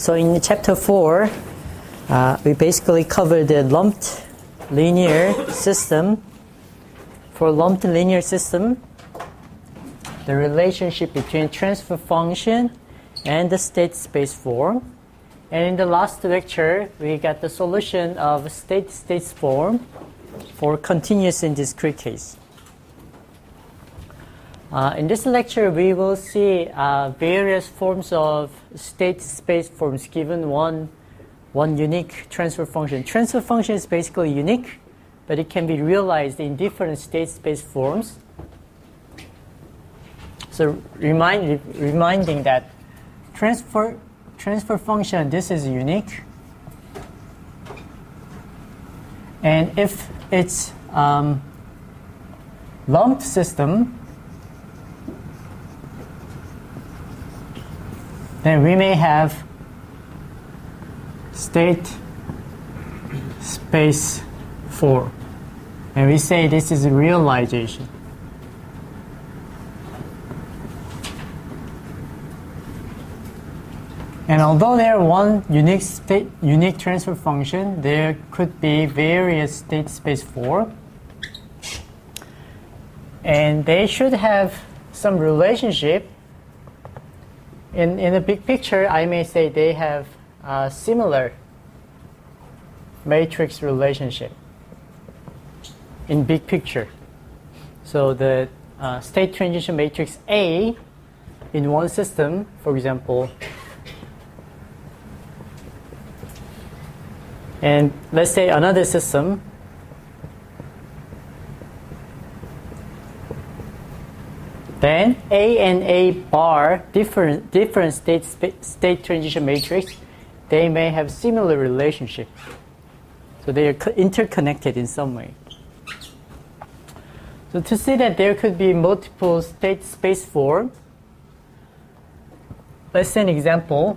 So in chapter 4, we basically covered the lumped linear system. For lumped linear system, the relationship between transfer function and the state space form. And in the last lecture, we got the solution of state space form for continuous and discrete case. In this lecture, we will see various forms of state space forms given one unique transfer function. Transfer function is basically unique, but it can be realized in different state space forms. So reminding that transfer function, this is unique. And if it's lumped system, then we may have state space form. And we say this is realization. And although there are one unique transfer function, there could be various state space form. And they should have some relationship. In the big picture, I may say they have a similar matrix relationship in big picture. So the state transition matrix A in one system, for example, and let's say another system, then A and A bar, different state transition matrix, they may have similar relationship. So they are interconnected in some way. So to see that there could be multiple state space form, let's say an example.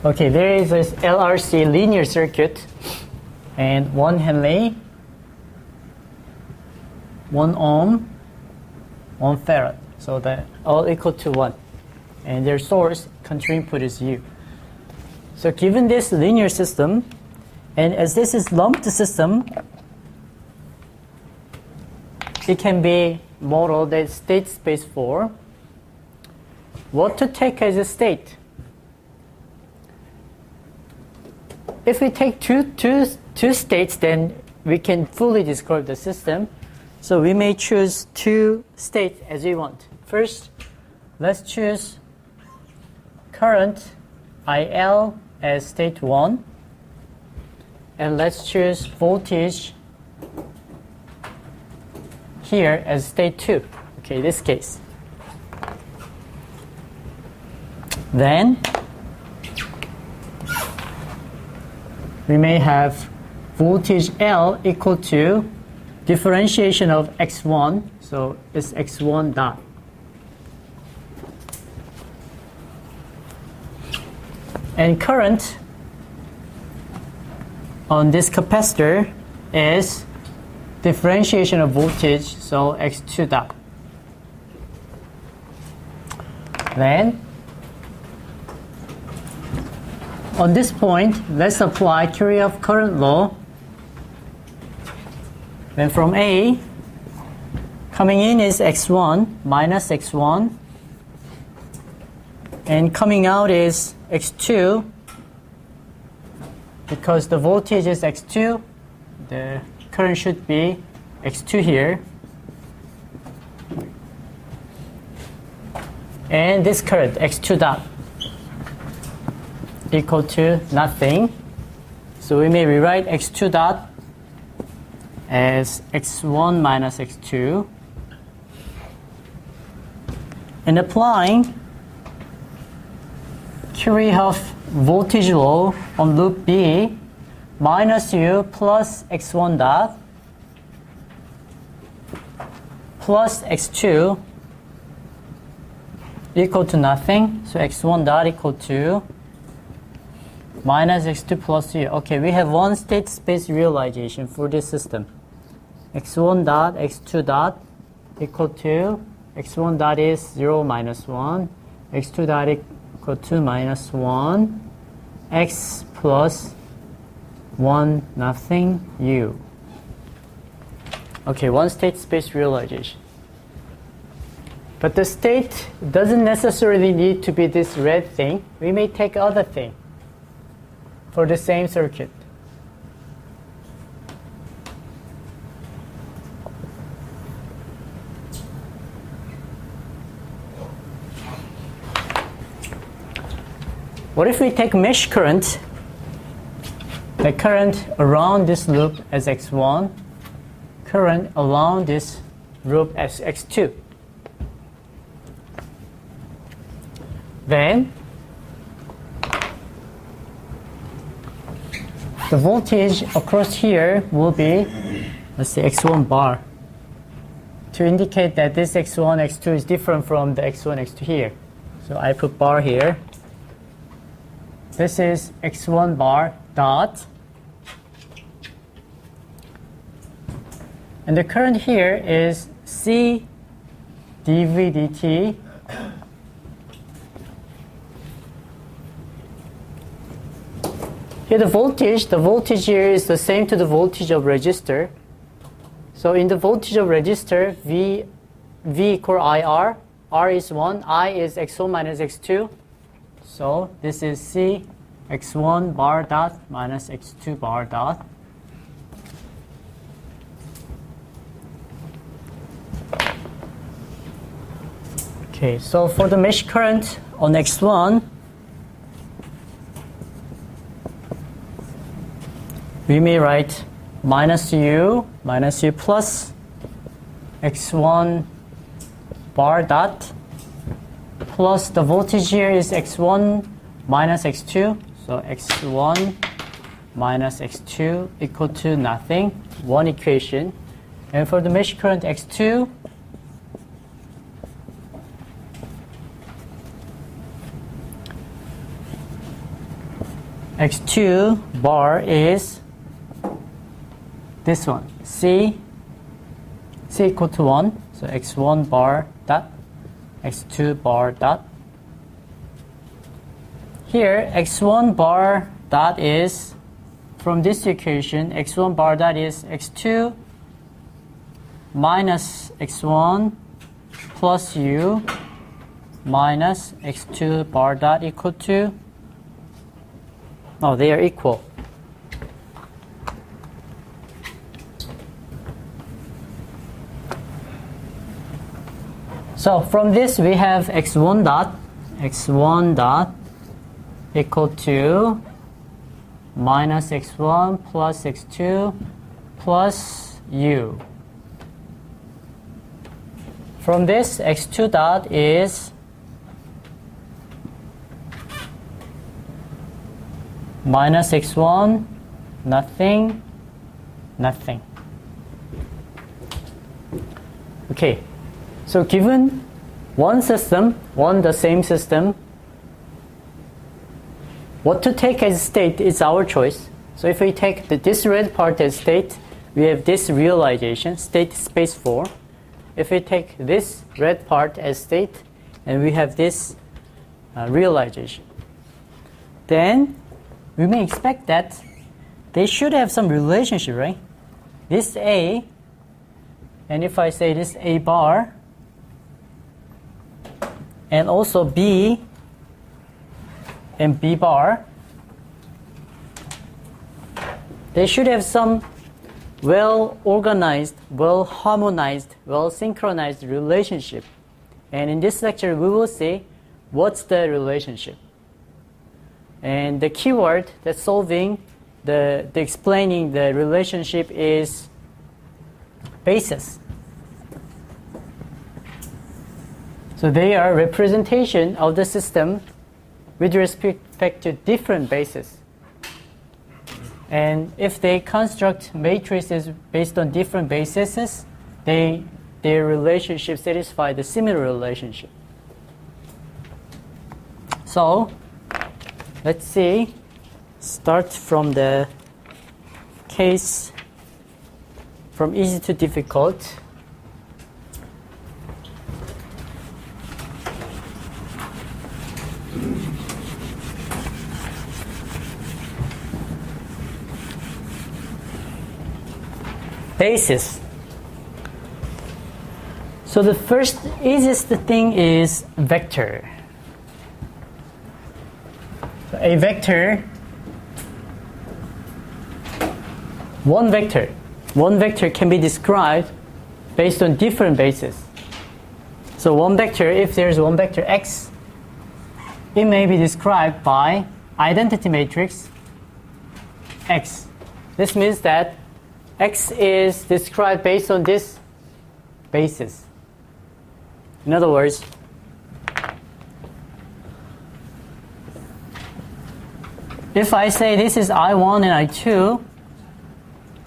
Okay, there is this LRC linear circuit and 1 Henry, 1 ohm, 1 farad. So that all equal to 1. And their source, control input is U. So given this linear system, and as this is lumped system, it can be modeled as state space form. What to take as a state? If we take two states, then we can fully describe the system. So we may choose two states as we want. First, let's choose current IL as state 1. And let's choose voltage here as state 2. Okay, this case. Then we may have voltage L equal to differentiation of x1, so it's x1 dot. And current on this capacitor is differentiation of voltage, so x2 dot. Then on this point, let's apply Kirchhoff current law. Then from A, coming in is x1 minus x1, and coming out is x2. Because the voltage is x2, the current should be x2 here. And this current, x2 dot, equal to nothing. So we may rewrite x2 dot as x1 minus x2. And applying Kirchhoff voltage law on loop B, minus U plus x1 dot plus x2 equal to nothing. So x1 dot equal to minus x2 plus u. Okay, we have one state space realization for this system. x1 dot, x2 dot equal to, x1 dot is 0 minus 1, x2 dot equal to minus 1, x plus 1 nothing u. Okay, one state space realization. But the state doesn't necessarily need to be this red thing. We may take other thing for the same circuit. What if we take mesh current, the current around this loop as x1, current around this loop as x2? Then the voltage across here will be, let's say, x1 bar, to indicate that this x1, x2 is different from the x1, x2 here. So I put bar here. This is x1 bar dot. And the current here is C dV dt here the voltage here is the same to the voltage of resistor. So in the voltage of resistor, V equal IR, R is 1, I is x1 minus x2. So this is C x1 bar dot minus x2 bar dot. Okay, so for the mesh current on x1, we may write minus u plus x1 bar dot plus the voltage here is x1 minus x2. So x1 minus x2 equal to nothing, one equation. And for the mesh current x2, x2 bar is this one, C equal to 1, so x1 bar dot, x2 bar dot. Here, x1 bar dot is, from this equation, x1 bar dot is x2 minus x1 plus u minus x2 bar dot equal to, oh, they are equal. So from this we have x1 dot equal to minus x1 plus x2 plus u. From this, x2 dot is minus x1, nothing, nothing. Okay, so given one system, the same system, what to take as state is our choice. So if we take this red part as state, we have this realization, state space 4. If we take this red part as state, and we have this realization, then we may expect that they should have some relationship, right? This A, and if I say this A bar, and also B and B bar, they should have some well-organized, well-harmonized, well-synchronized relationship. And in this lecture, we will see what's the relationship. And the keyword that's solving, the explaining the relationship is bases. So they are representation of the system with respect to different bases. And if they construct matrices based on different bases, their relationship satisfy the similar relationship. So let's see start from the case from easy to difficult. Basis. So the first easiest thing is vector. So a vector, one vector can be described based on different bases. So one vector, if there's one vector x, it may be described by identity matrix x. This means that x is described based on this basis. In other words, if I say this is I1 and I2,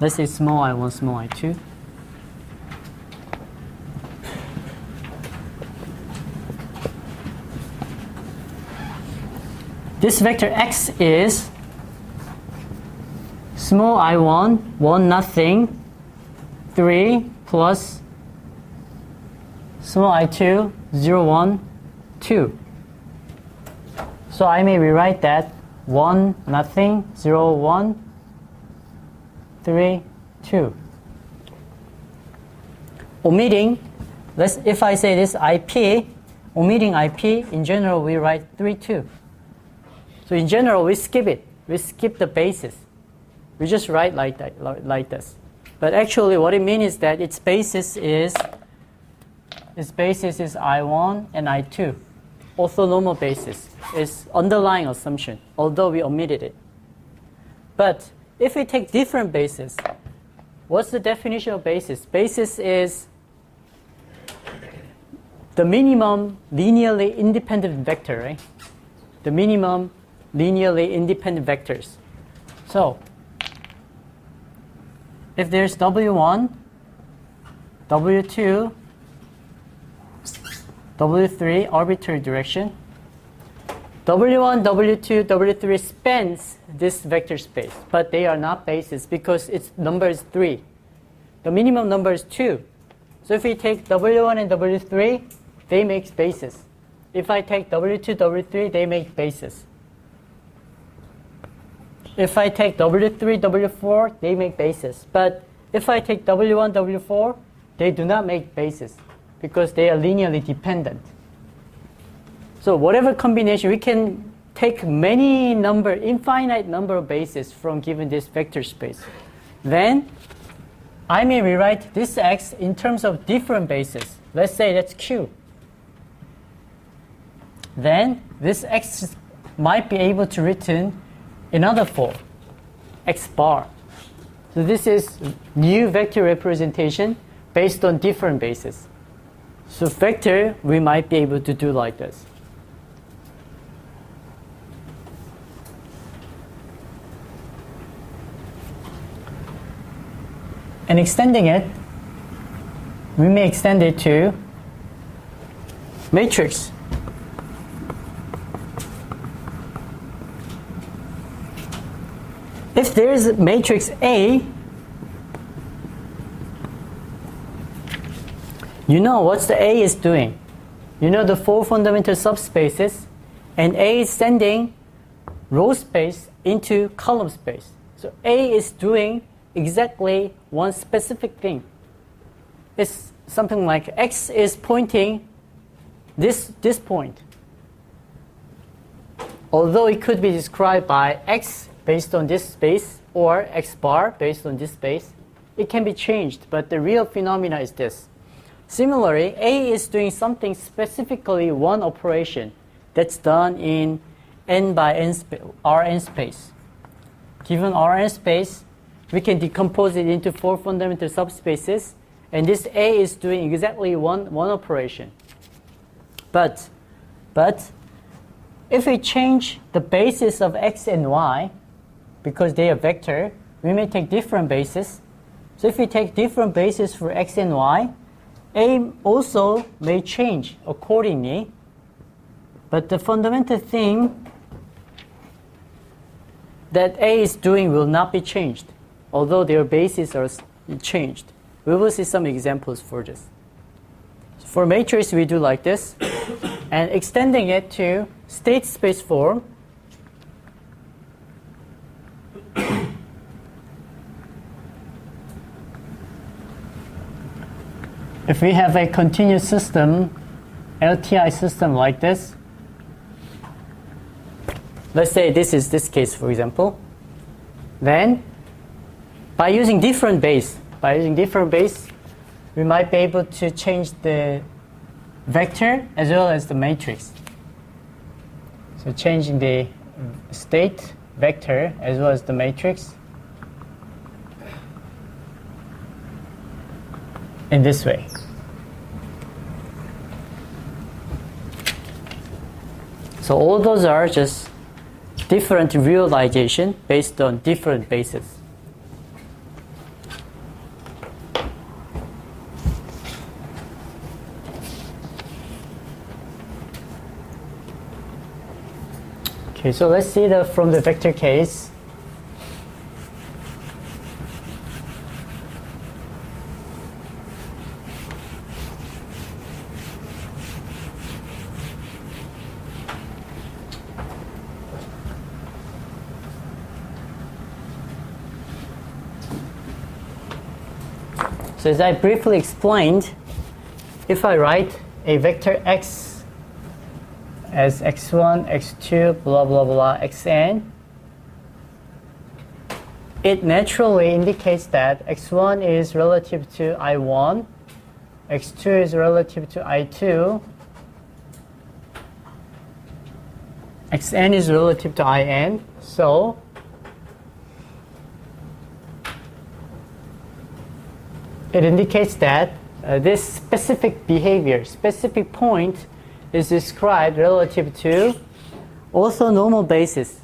let's say small I1, small I2. This vector x is small I1, 1, nothing, 3 plus small I2, 0, 1, 2. So I may rewrite that 1, nothing, 0, 1, 3, 2. Omitting, if I say this IP, omitting IP, in general we write 3, 2. So in general we skip it. We skip the basis. We just write like that, like this. But actually what it means is that its basis is I1 and I2. Orthonormal basis is underlying assumption, although we omitted it. But if we take different bases, what's the definition of basis? Basis is the minimum linearly independent vector, right? The minimum linearly independent vectors. So if there's W1, W2, W3 arbitrary direction, W1, W2, W3 spans this vector space, but they are not bases because its number is 3. The minimum number is 2. So if we take W1 and W3, they make bases. If I take W2, W3, they make bases. If I take W3, W4, they make bases. But if I take W1, W4, they do not make bases because they are linearly dependent. So whatever combination, we can take infinite number of bases from given this vector space. Then I may rewrite this x in terms of different bases. Let's say that's Q. Then this x might be able to written another form, x bar. So this is new vector representation based on different bases. So vector, we might be able to do like this. And extending it, we may extend it to matrix. If there is a matrix A, you know what the A is doing. You know the 4 fundamental subspaces, and A is sending row space into column space. So A is doing exactly one specific thing. It's something like X is pointing this point. Although it could be described by X based on this space or X bar based on this space, it can be changed, but the real phenomena is this. Similarly, A is doing something specifically one operation that's done in n by n Rn space. Given Rn space, we can decompose it into 4 fundamental subspaces, and this A is doing exactly one operation. But if we change the basis of x and y, because they are vector, we may take different bases. So if we take different bases for x and y, A also may change accordingly. But the fundamental thing that A is doing will not be changed, although their bases are changed. We will see some examples for this. For matrix, we do like this, and extending it to state space form. If we have a continuous system, LTI system like this, let's say this is this case, for example, then by using different base, we might be able to change the vector as well as the matrix. So changing the state vector as well as the matrix in this way. So all those are just different realization based on different bases. Okay, so let's see from the vector case. So as I briefly explained, if I write a vector x as x1, x2, blah, blah, blah, xn, it naturally indicates that x1 is relative to I1, x2 is relative to I2, xn is relative to In. So it indicates that this specific behavior, specific point, is described relative to orthonormal basis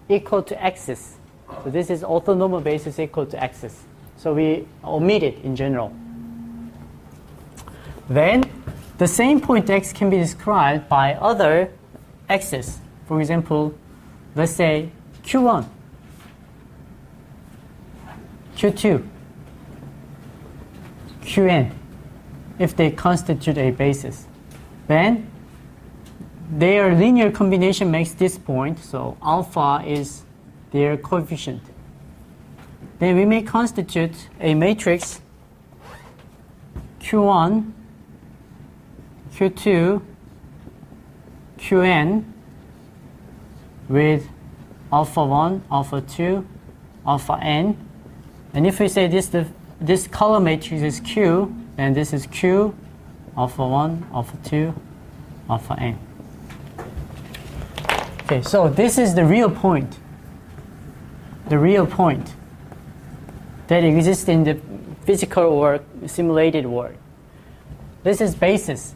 equal to axis. So this is orthonormal basis equal to axis. So we omit it in general. Then the same point x can be described by other axes. For example, let's say Q1, Q2, Qn, if they constitute a basis. Then their linear combination makes this point, so alpha is their coefficient. Then we may constitute a matrix Q1, Q2, Qn with alpha 1, alpha 2, alpha n. And if we say this color matrix is Q, then this is Q, alpha 1, alpha 2, alpha n. Okay, so this is the real point. The real point that exists in the physical world, simulated world. This is basis.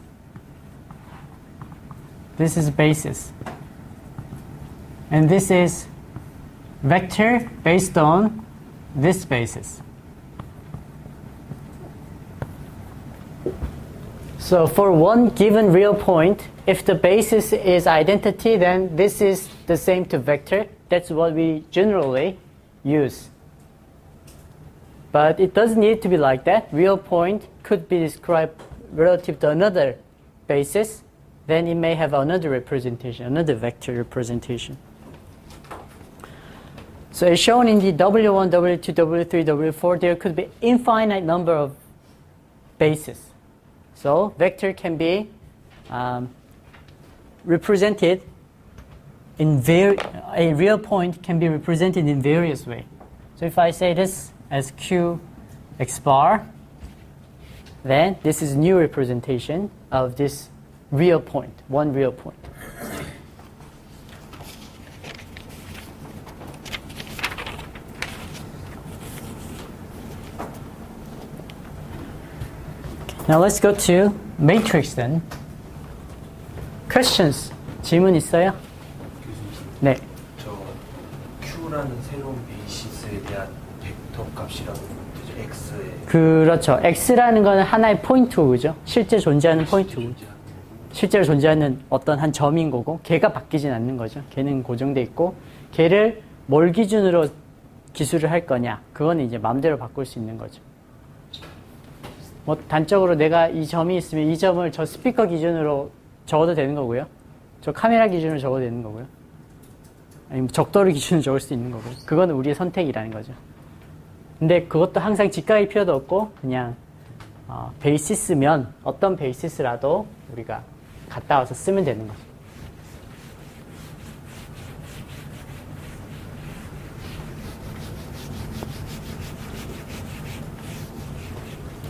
This is basis. And this is vector based on this basis. So for one given real point, if the basis is identity, then this is the same to vector. That's what we generally use. But it doesn't need to be like that. Real point could be described relative to another basis. Then it may have another representation, another vector representation. So as shown in the W1, W2, W3, W4, there could be infinite number of bases. So vector can be represented in a real point can be represented in various ways. So if I say this as Q x bar, then this is new representation of this real point, one real point. Now let's go to matrix then. Questions? 질문 있어요? 네. 저 Q라는 새로운 베이시스에 대한 벡터 값이라고 되죠. X에. 그렇죠. X라는 거는 하나의 포인트고, 그죠? 실제 존재하는 포인트고. 실제로 존재하는 어떤 한 점인 거고, 걔가 바뀌진 않는 거죠. 걔는 고정돼 있고, 걔를 뭘 기준으로 기술을 할 거냐, 그거는 이제 마음대로 바꿀 수 있는 거죠. 뭐 단적으로 내가 이 점이 있으면 이 점을 저 스피커 기준으로 적어도 되는 거고요. 저 카메라 기준으로 적어도 되는 거고요. 아니면 적도를 기준으로 적을 수 있는 거고요. 그거는 우리의 선택이라는 거죠. 근데 그것도 항상 직각일 필요도 없고 그냥 베이시스면 어떤 베이시스라도 우리가 갔다 와서 쓰면 되는 거죠.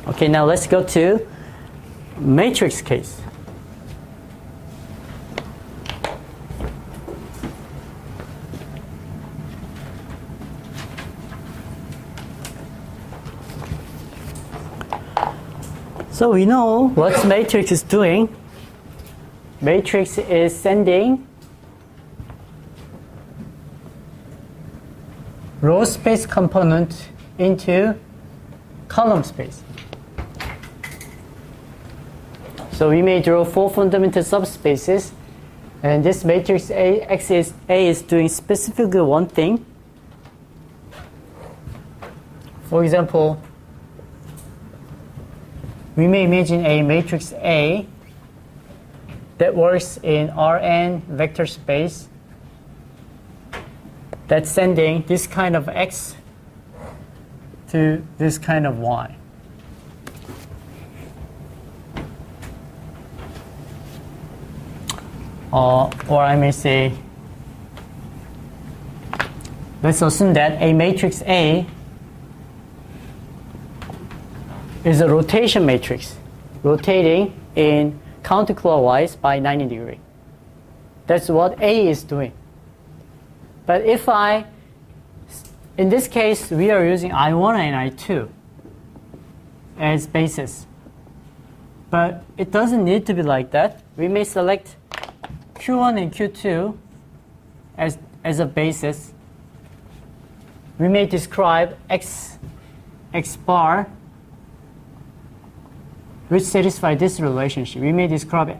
Okay, now let's go to matrix case. So we know what matrix is doing. Matrix is sending row space component into column space. So we may draw 4 fundamental subspaces, and this matrix A is doing specifically one thing. For example, we may imagine a matrix A that works in Rn vector space that's sending this kind of X to this kind of Y. Or I may say, let's assume that a matrix A is a rotation matrix, rotating in counterclockwise by 90 degrees. That's what A is doing. But if in this case, we are using I1 and I2 as basis. But it doesn't need to be like that. We may select Q1 and Q2 as a basis. We may describe X bar which satisfy this relationship. We may describe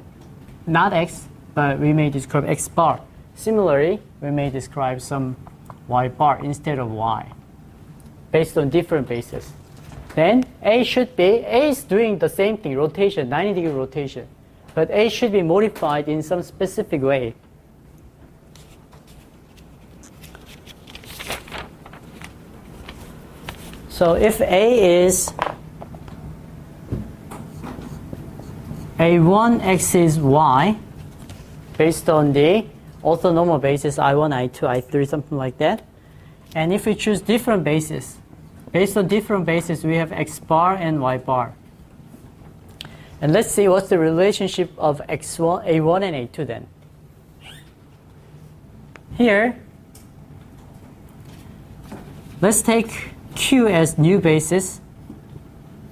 not X, but we may describe X bar. Similarly, we may describe some Y bar instead of Y based on different bases. Then A is doing the same thing, rotation, 90 degree rotation. But A should be modified in some specific way. So if A is A1X is Y, based on the orthonormal basis I1, I2, I3, something like that. And if we choose different bases, based on different bases, we have X bar and Y bar. And let's see what's the relationship of A1 and A2 then. Here, let's take Q as new basis.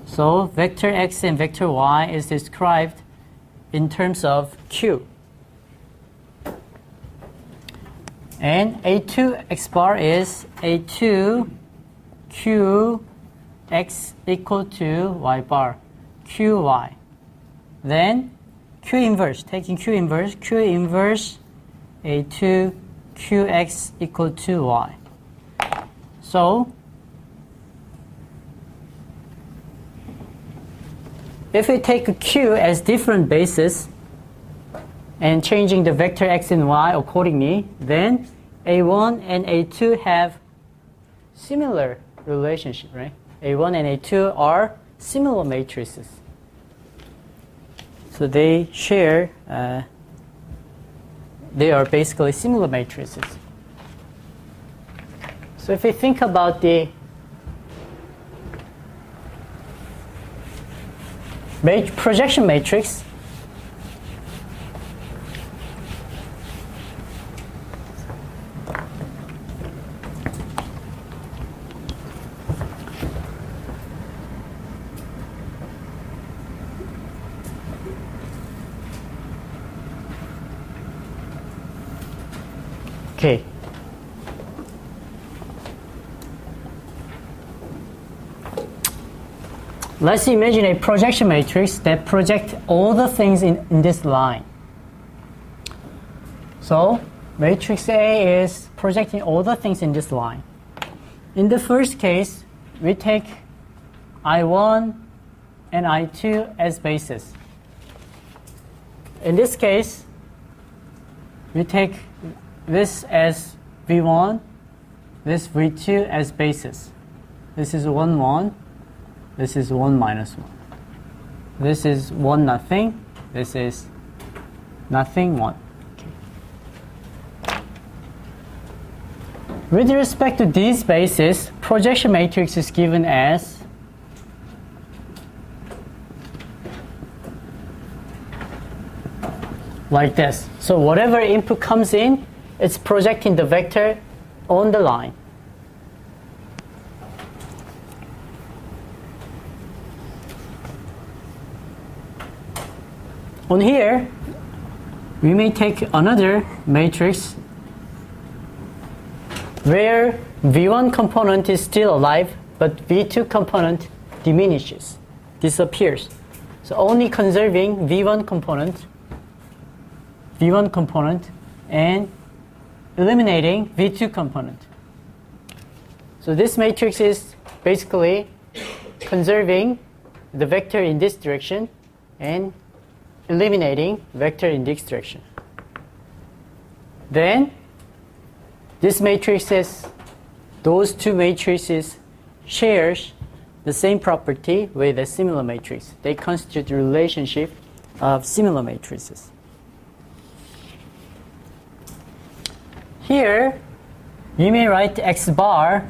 So vector X and vector Y is described in terms of Q. And A2 X bar is A2 Q X equal to Y bar, QY. Then Q inverse, taking Q inverse A2 QX equal to Y. So if we take a Q as different bases and changing the vector X and Y accordingly, then A1 and A2 have similar relationship, right? A1 and A2 are similar matrices. So they share, they are basically similar matrices. So if we think about the projection matrix, okay. Let's imagine a projection matrix that projects all the things in this line. So matrix A is projecting all the things in this line. In the first case, we take I1 and I2 as bases. In this case, we take this as V1, this V2 as bases. This is 1, 1. This is 1, minus 1. This is 1, nothing. This is nothing, 1. Okay. With respect to these bases, projection matrix is given as like this. So whatever input comes in, it's projecting the vector on the line. On here, we may take another matrix where V1 component is still alive, but V2 component diminishes, disappears. So only conserving V1 component, and eliminating V2 component. So this matrix is basically conserving the vector in this direction and eliminating vector in this direction. Then this matrices, those two matrices shares the same property with a similar matrix. They constitute the relationship of similar matrices. Here, we may write X bar.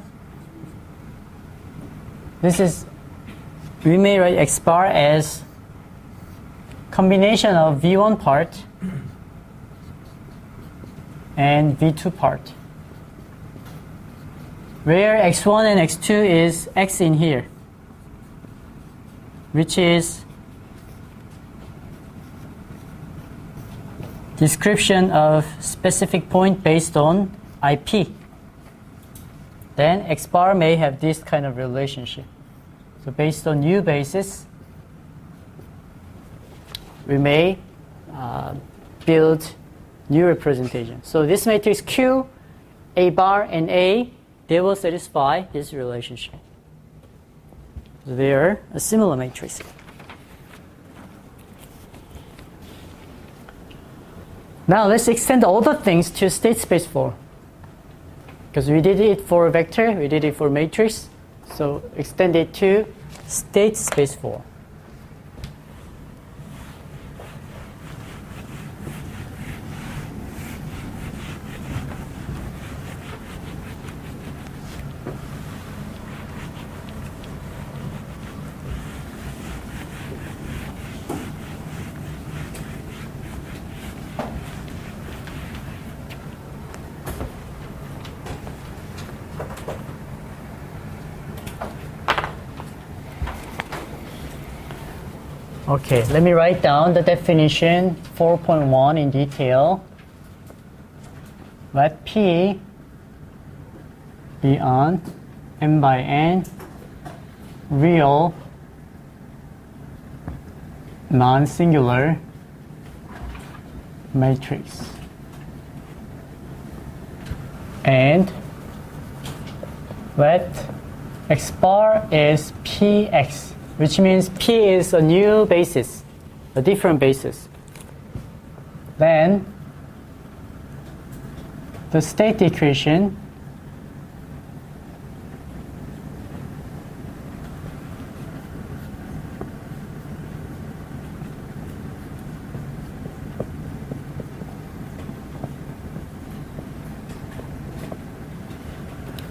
We may write X bar as combination of V1 part and V2 part, where X1 and X2 is X in here, which is description of specific point based on IP. Then X bar may have this kind of relationship. So based on new basis, we may build new representation. So this matrix Q, A bar, and A, they will satisfy this relationship. So they are a similar matrix. Now let's extend all the things to state space 4. Because we did it for a vector, we did it for matrix. So extend it to state space 4. Okay, let me write down the definition 4.1 in detail. Let P be on M by N real non-singular matrix. And let X bar is Px, which means P is a new basis, a different basis. Then the state equation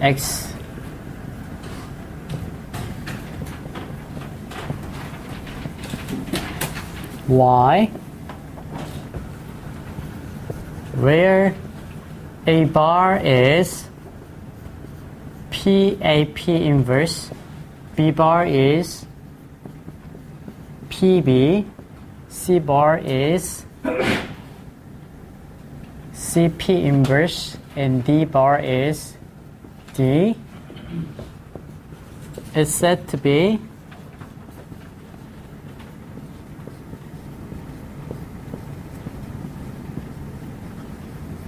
X Y, where A bar is PAP inverse, B bar is PB, C bar is CP inverse, and D bar is D, is said to be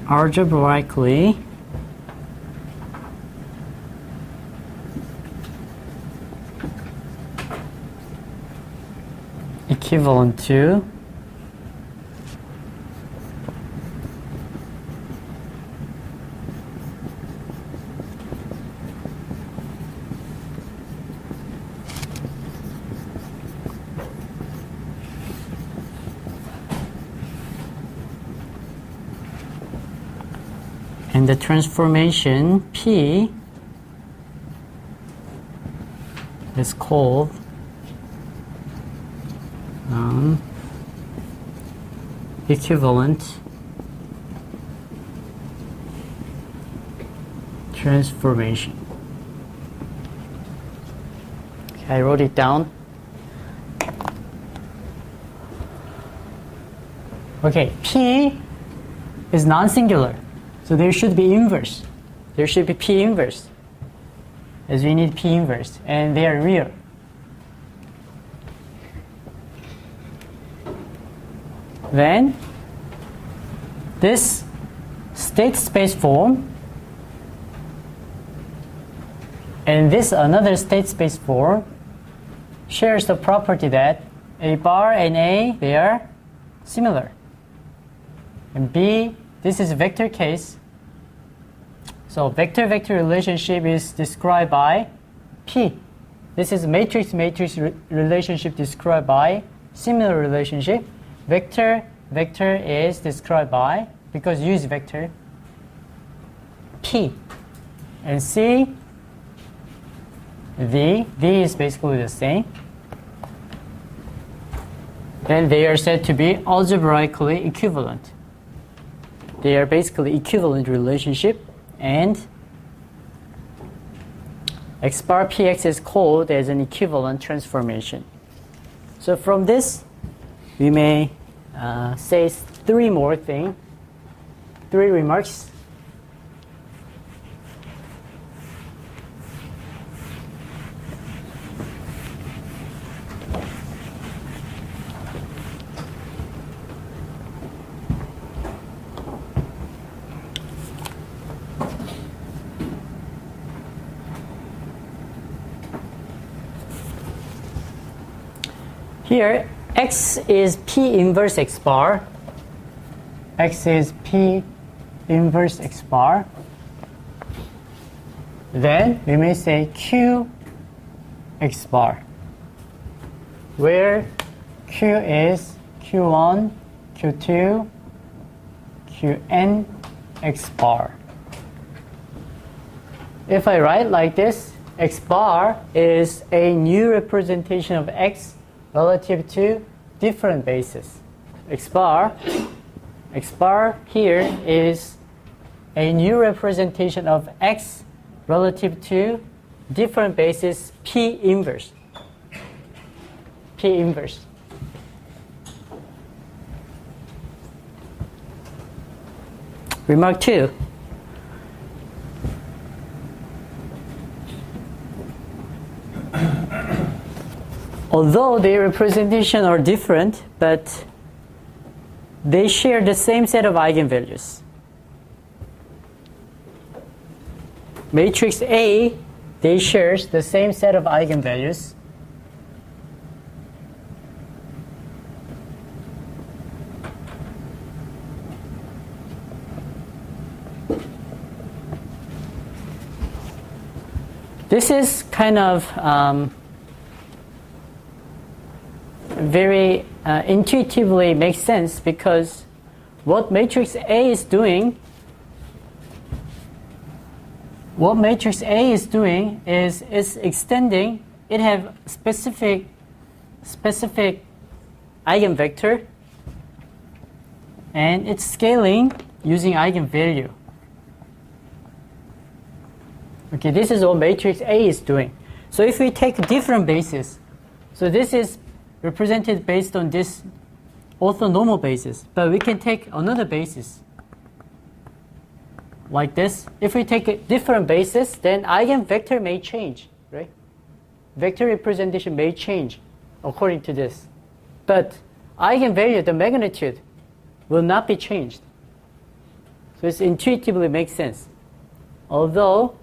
algebraically equivalent to and the transformation P is called equivalent transformation. Okay, I wrote it down. Okay, P is non-singular, so there should be inverse. There should be P inverse, as we need P inverse, and they are real. Then this state space form and this another state space form shares the property that A bar and A, they are similar. And B, this is vector case. So vector-vector relationship is described by P. This is matrix-matrix relationship described by similar relationship. Vector is described by, because U is vector, P. And C, D is basically the same. Then they are said to be algebraically equivalent. They are basically equivalent relationship, and X bar Px is called as an equivalent transformation. So from this, we may say three remarks. Here, X is P inverse X bar. X is P inverse X bar. Then we may say Q X bar, where Q is Q1, Q2, Qn X bar. If I write like this, X bar is a new representation of X relative to different bases. X bar here is a new representation of X relative to different bases P inverse. P inverse. Remark 2. Although their representation are different, but they share the same set of eigenvalues. Matrix A, they shares the same set of eigenvalues. This is kind of very intuitively makes sense, because what matrix A is doing is it's extending. It have specific eigenvector, and it's scaling using eigenvalue. Okay, this is what matrix A is doing. So if we take different bases, so this is represented based on this orthonormal basis, but we can take another basis like this. If we take a different basis, then eigenvector may change, right? Vector representation may change according to this, but eigenvalue, the magnitude, will not be changed. So it intuitively makes sense. Although,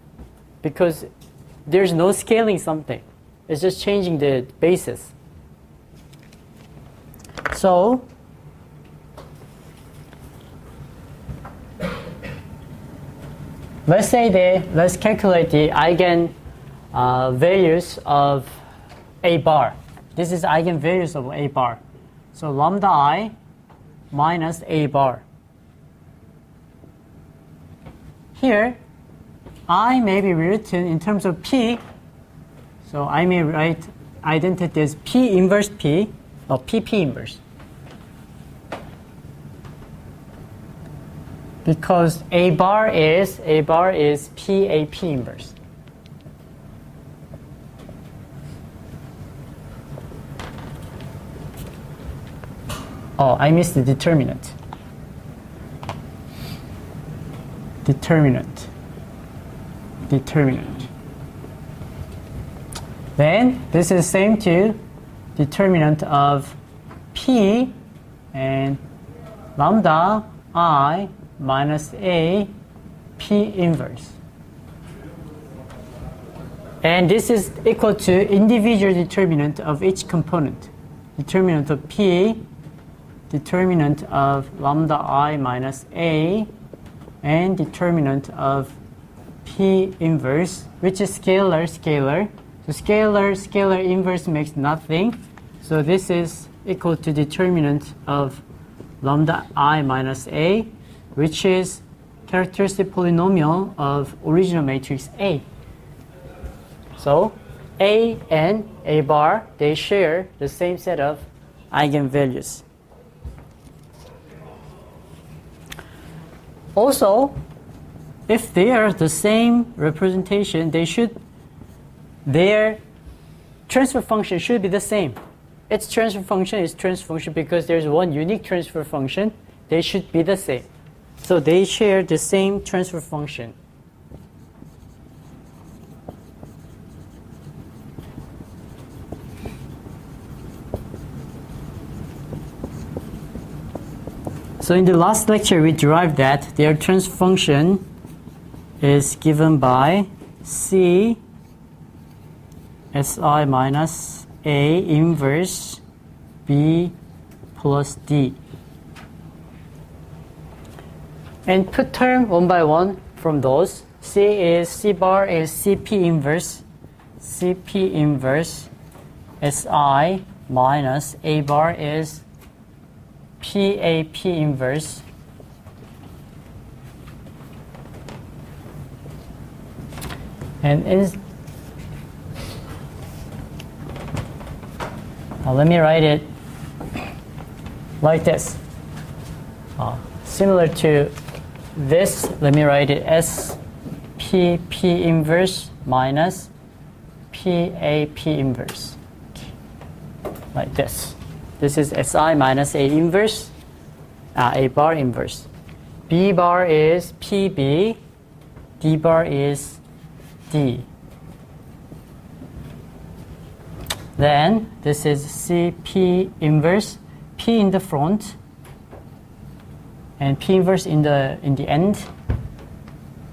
because there's no scaling something. It's just changing the basis. So, let's calculate the eigen values of A bar. This is eigenvalues of A bar. So lambda I minus A bar. Here, I may be written in terms of P. So I may write identity as P inverse P, or PP inverse. Because A bar is PAP inverse. Oh, I missed the determinant. Determinant. Then this is same to determinant of P and lambda I minus A P inverse. And this is equal to individual determinant of each component. Determinant of P, determinant of lambda I minus A, and determinant of P inverse, which is scalar. So scalar inverse makes nothing. So this is equal to determinant of lambda I minus A, which is characteristic polynomial of original matrix A. So A and A bar, they share the same set of eigenvalues. Also, if they are the same representation, their transfer function should be the same. Its transfer function is transfer function because there's one unique transfer function. They should be the same. So they share the same transfer function. So in the last lecture, we derived that their transfer function is given by C Si minus A inverse B plus D. And put term one by one from those. C bar is CP inverse Si minus A bar is PAP inverse and let me write it like this. Similar to this, let me write it as PP inverse minus PAP inverse. Like this. This is Si minus A inverse, A bar inverse. B bar is PB, D bar is D. Then this is CP inverse, P in the front, and P inverse in the end.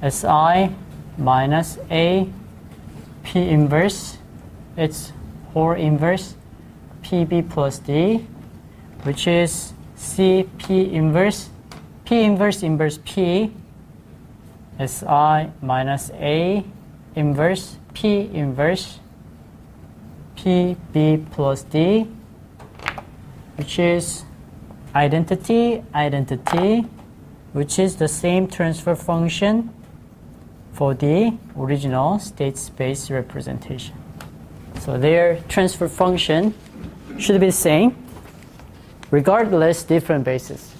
Si minus A P inverse, it's whole inverse. PB plus D, which is CP inverse, P inverse inverse P, Si minus A inverse, P inverse, PB plus D, which is identity, which is the same transfer function for the original state space representation. So their transfer function should be the same, regardless different bases.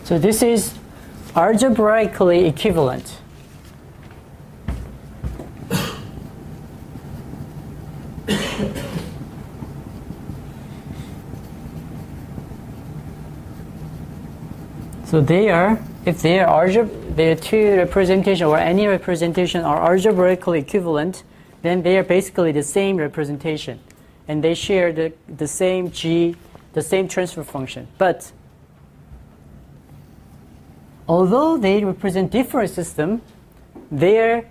So this is algebraically equivalent. So if their two representation or any representation are algebraically equivalent, then they are basically the same representation, and they share the same G, the same transfer function. But although they represent different systems, their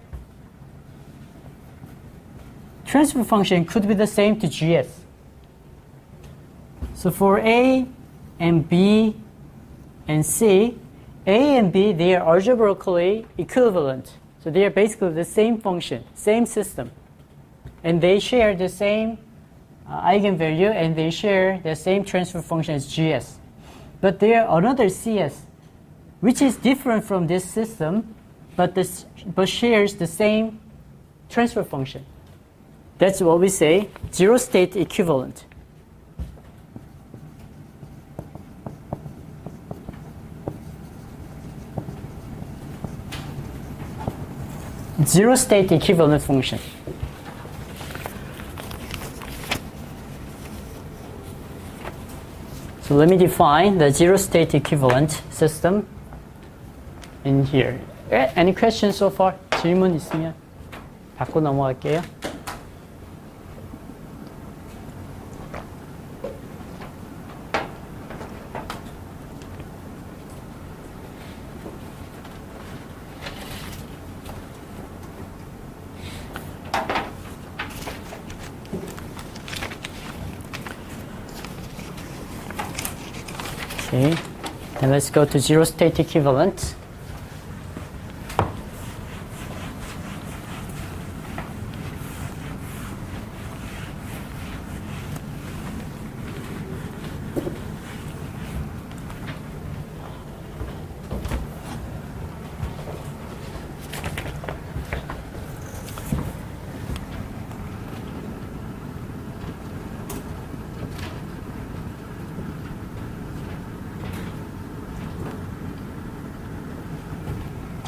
transfer function could be the same to GS. So for A and B and C, A and B, they are algebraically equivalent. So they are basically the same function, same system. And they share the same eigenvalue, and they share the same transfer function as GS. But there are another CS, which is different from this system, but shares the same transfer function. That's what we say, zero-state equivalent. Zero-state equivalent function. So let me define the zero-state equivalent system in here. Any questions so far? 질문 있으면 받고 넘어갈게요. Okay, then let's go to zero-state equivalent.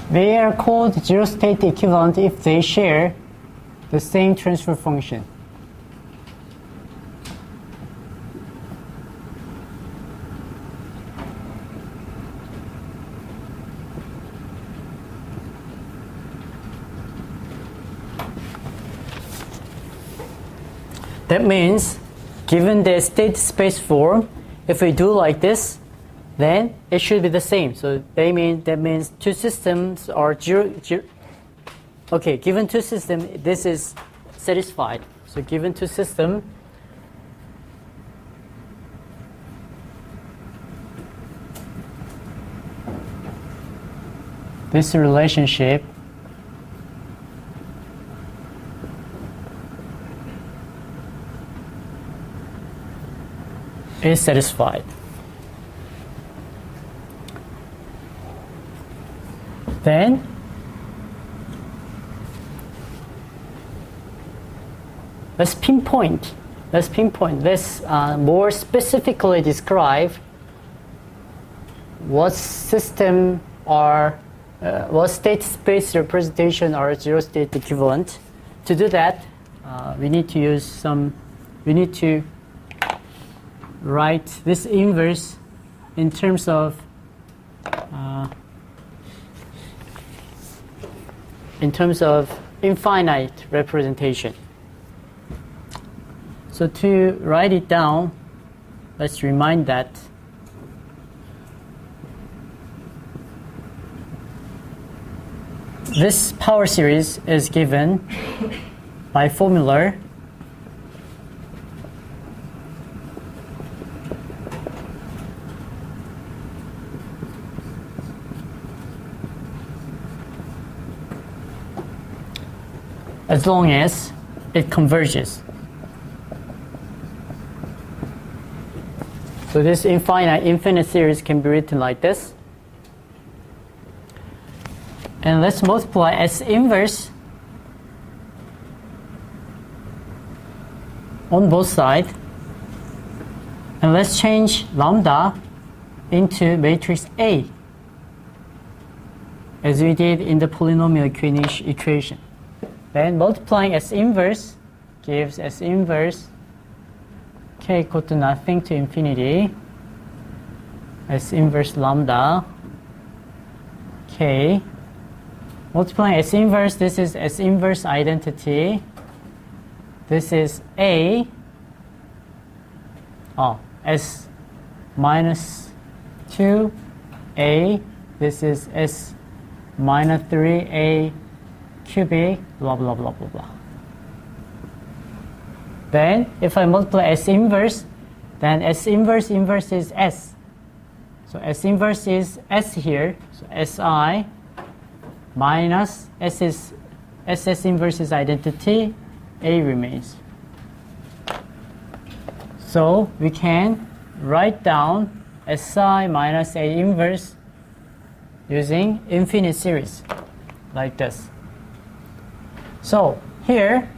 They are called zero-state equivalent if they share the same transfer function. That means, given the state space form, if we do like this, then it should be the same. So that means two systems are zero. Okay, given two systems, this is satisfied. So given two systems, this relationship is satisfied. Then let's pinpoint. Let's more specifically describe what system are what state space representation are zero-state equivalent. To do that, we need to write this inverse in terms of infinite representation. So to write it down, let's remind that this power series is given by formula as long as it converges. So this infinite series can be written like this. And let's multiply S inverse on both sides. And let's change lambda into matrix A. as we did in the polynomial equation. Then multiplying S inverse gives S inverse k equal to nothing to infinity. S inverse lambda k. Multiplying S inverse, this is S inverse identity. This is A. S minus 2A. This is S minus 3A cubic, blah, blah, blah, blah, blah. Then, if I multiply S inverse, then S inverse is S. So S inverse is S here. So SI minus S is SS inverse is identity, A remains. So we can write down SI minus A inverse using infinite series like this. So here,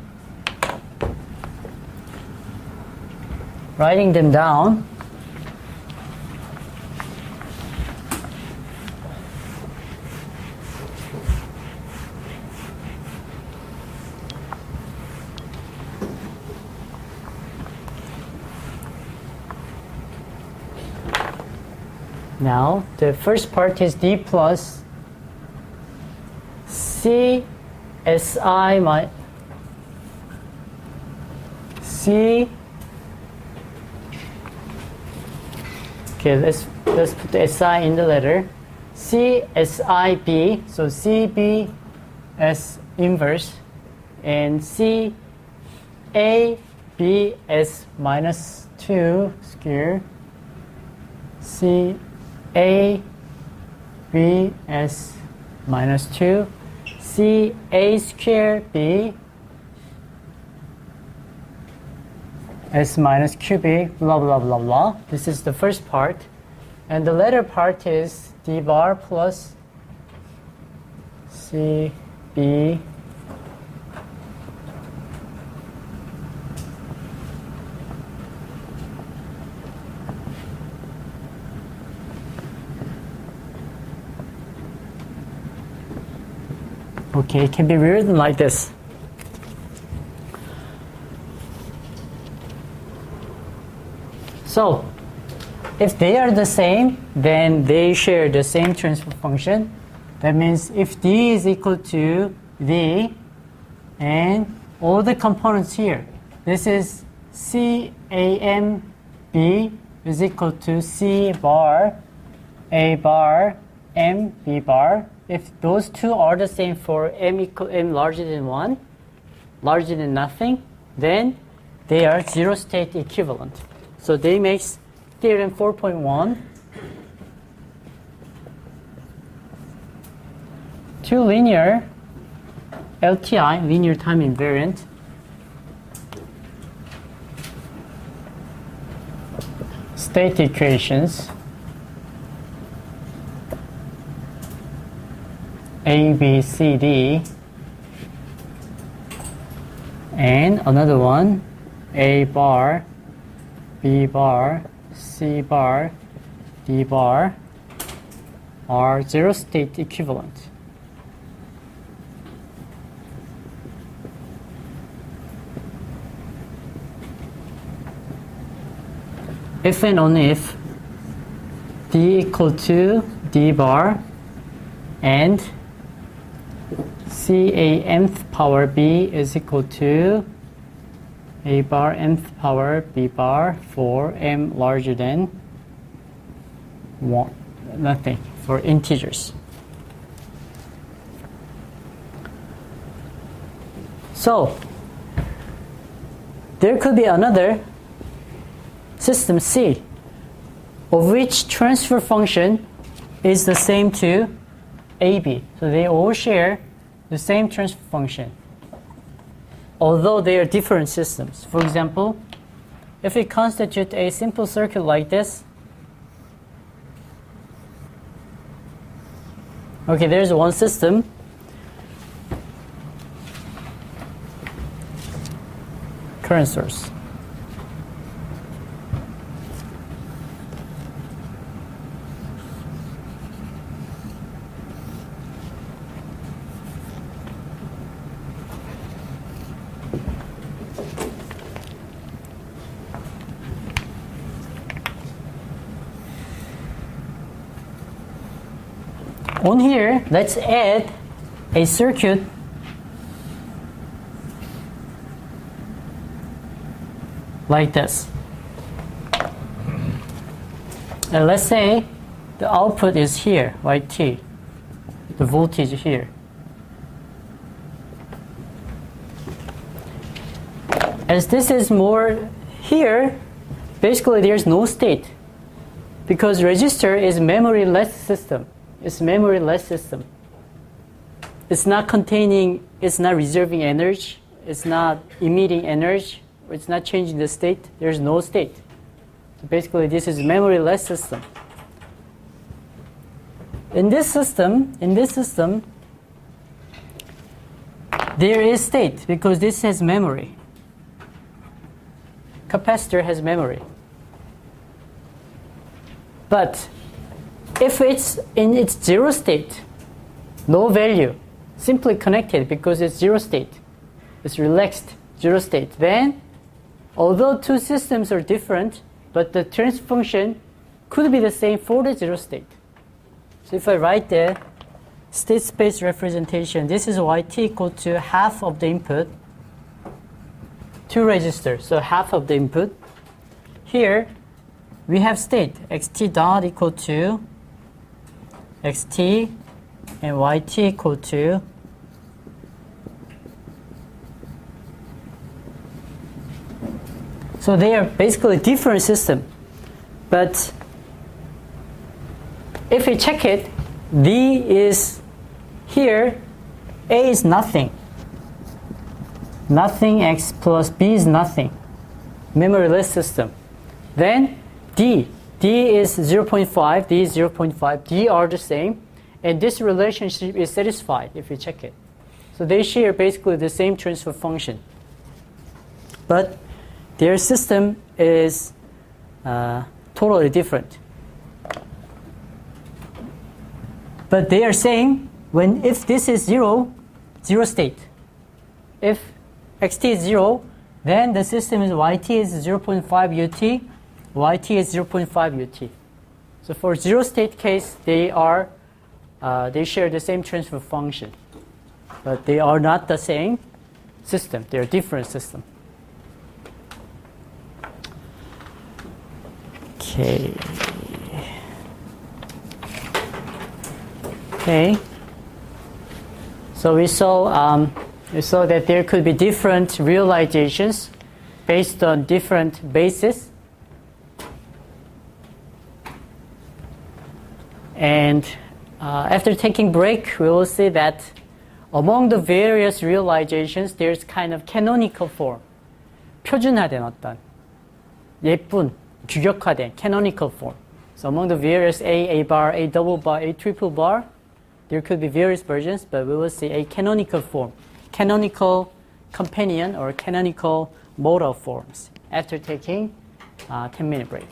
writing them down, now the first part is D plus C SI my C. Okay, let's put the SI in the letter. C SIB, so CB S inverse, and C A B S minus 2 square. C A B S minus 2. C A square B S minus cubic, blah, blah, blah, blah. This is the first part. And the latter part is D bar plus C B okay, it can be rewritten like this. So, if they are the same, then they share the same transfer function. That means if D is equal to V and all the components here, this is C A M B is equal to C bar A bar M B bar. If those two are the same for M larger than 1, larger than nothing, then they are zero state equivalent. So they make theorem 4.1. Two linear LTI, linear time invariant, state equations A, B, C, D, and another one A bar, B bar, C bar, D bar are zero state equivalent. If and only if D equal to D bar and C A mth power B is equal to A bar mth power B bar for M larger than 1, nothing, for integers. So, there could be another system C, of which transfer function is the same to AB. So they all share the same transfer function, although they are different systems. For example, if we constitute a simple circuit like this, okay, there's one system. Current source. On here, let's add a circuit like this. And let's say the output is here, YT, the voltage here. As this is more here, basically there's no state because resistor is memory-less system. It's memory-less system. It's not containing, it's not reserving energy, it's not emitting energy, it's not changing the state. There's no state. So basically this is memory-less system. In this system, there is state because this has memory. Capacitor has memory. But if it's in its zero state, no value, simply connected because it's zero state, it's relaxed zero state, then although two systems are different, but the transfer function could be the same for the zero state. So if I write the state space representation, this is YT equal to half of the input, two resistors, so half of the input. Here we have state xt dot equal to xt and yt equal to so they are basically different system. But if we check it, D is here, A is nothing. Nothing, X plus B is nothing. Memoryless system. Then D is 0.5, D is 0.5, D are the same. And this relationship is satisfied if you check it. So they share basically the same transfer function. But their system is totally different. But they are saying if this is zero state, if xt is 0, then the system is yt is 0.5 ut, yt is 0.5 ut. So for zero state case, they share the same transfer function, but they are not the same system. They are different system. Okay. Okay. So we saw that there could be different realizations based on different bases. And after taking break, we will see that among the various realizations, there's kind of canonical form. 표준화된 어떤 예쁜, 규격화된 canonical form. So among the various A bar, A double bar, A triple bar, there could be various versions, but we will see a canonical form, canonical companion or canonical modal forms after taking a 10-minute break.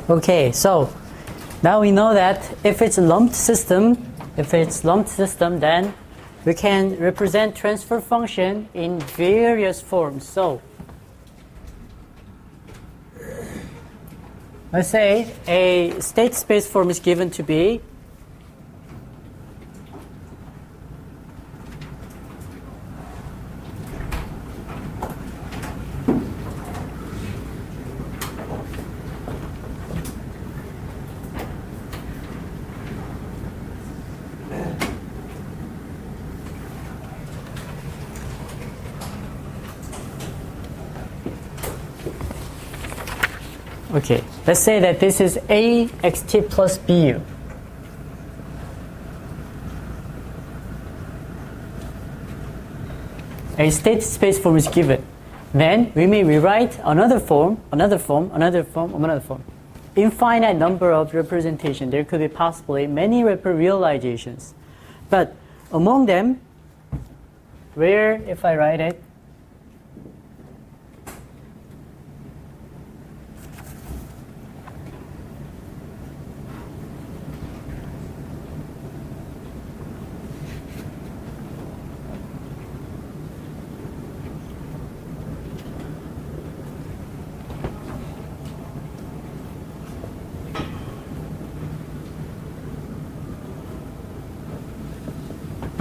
Okay, so now we know that if it's a lumped system, then we can represent transfer function in various forms. So let's say a state space form is given to be okay, let's say that this is A xt plus BU. A state space form is given. Then we may rewrite another form. Infinite number of representation. There could be possibly many realizations. But among them, where if I write it,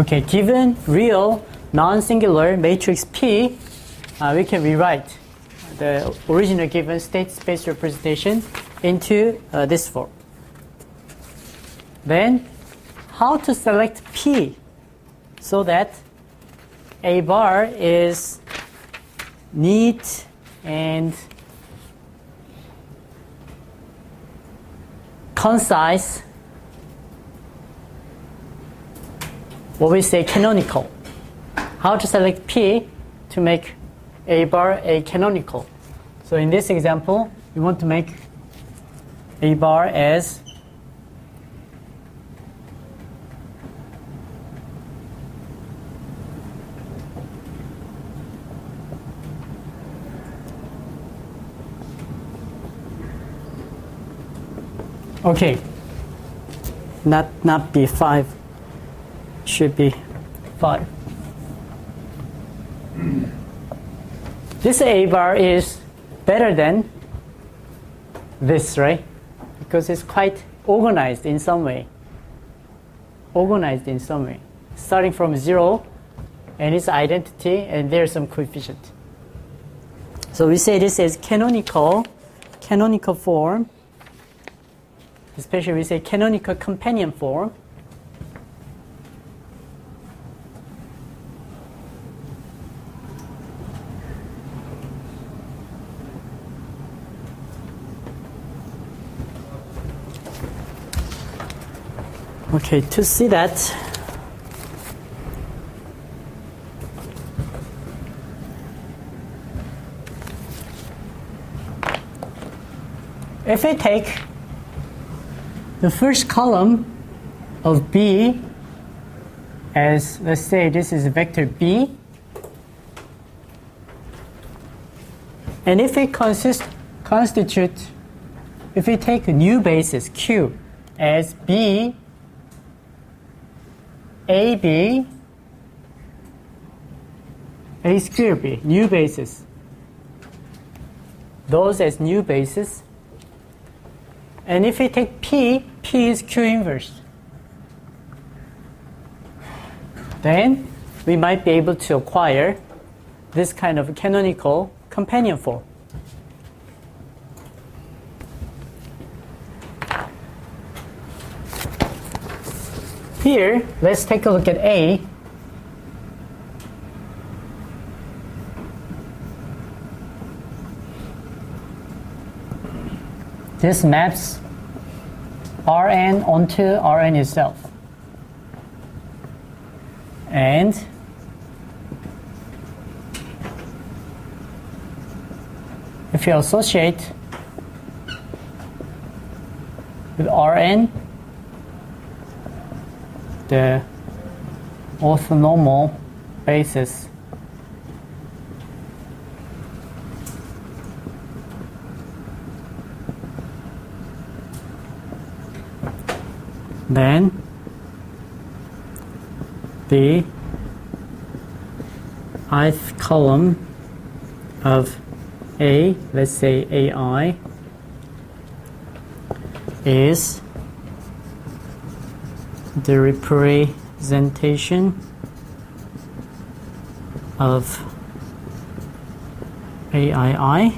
Okay, given real non-singular matrix P, we can rewrite the original given state space representation into this form. Then, how to select P so that A bar is neat and concise, what we say canonical. How to select P to make A bar a canonical. So in this example, we want to make A bar as okay, not B5, should be 5. This A bar is better than this, right? Because it's quite organized in some way. Starting from 0 and its identity, and there's some coefficient. So we say this is canonical form. Especially we say canonical companion form. Okay, to see that, if I take the first column of B as, let's say this is vector B, and if it if we take a new basis Q as B, AB, A square B, new basis, those as new basis. And if we take P is Q inverse. Then we might be able to acquire this kind of canonical companion form. Here, let's take a look at A. This maps Rn onto Rn itself. And if you associate with Rn the orthonormal basis, then the ith column of A, let's say AI, is the representation of AII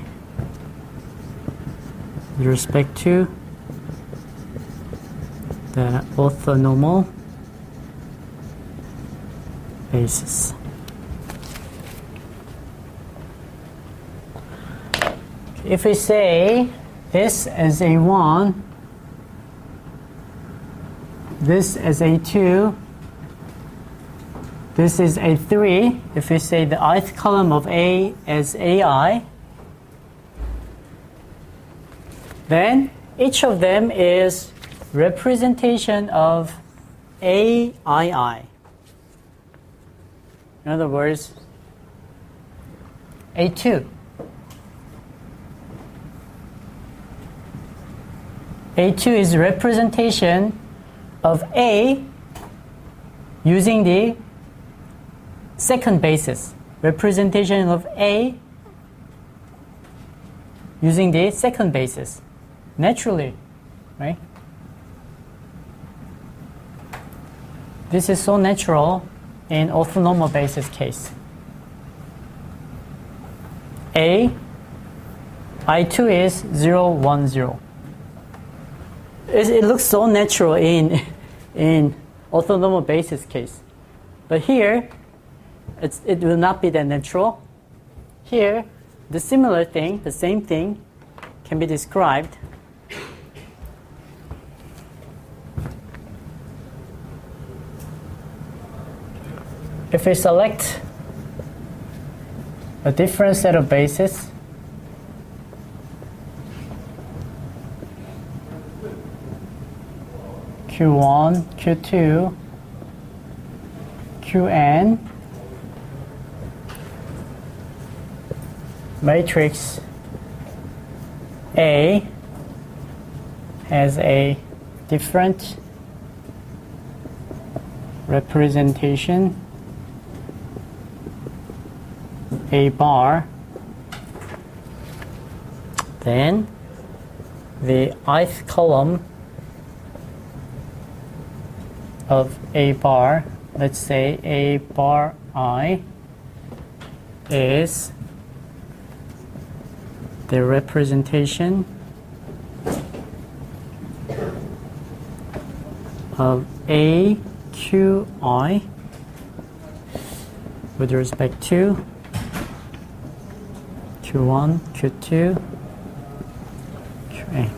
with respect to the orthonormal basis. If we say this as A1, this as A2, this is A3, if we say the ith column of A as AI, then each of them is representation of AII. In other words, A2. A2 is representation of A using the second basis. Representation of A using the second basis. Naturally, right? This is so natural in orthonormal basis case. A, I2 is 0, 1, 0. It looks so natural in orthonormal basis case. But here, it will not be that natural. Here, the similar thing, the same thing, can be described if we select a different set of bases, Q1, Q2, Qn, matrix A has a different representation, A bar, then the ith column of A bar, let's say A bar I, is the representation of AQI with respect to Q1, Q2, QA.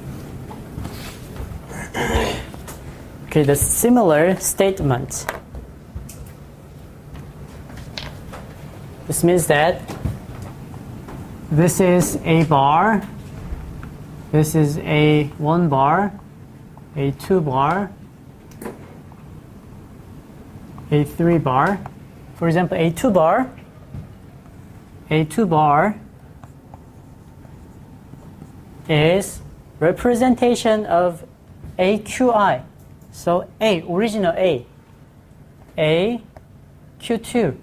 Okay, the similar statement. This means that this is A bar, this is A1 bar, A2 bar, A3 bar. For example, A2 bar is representation of AQI. So A, original A, Q2.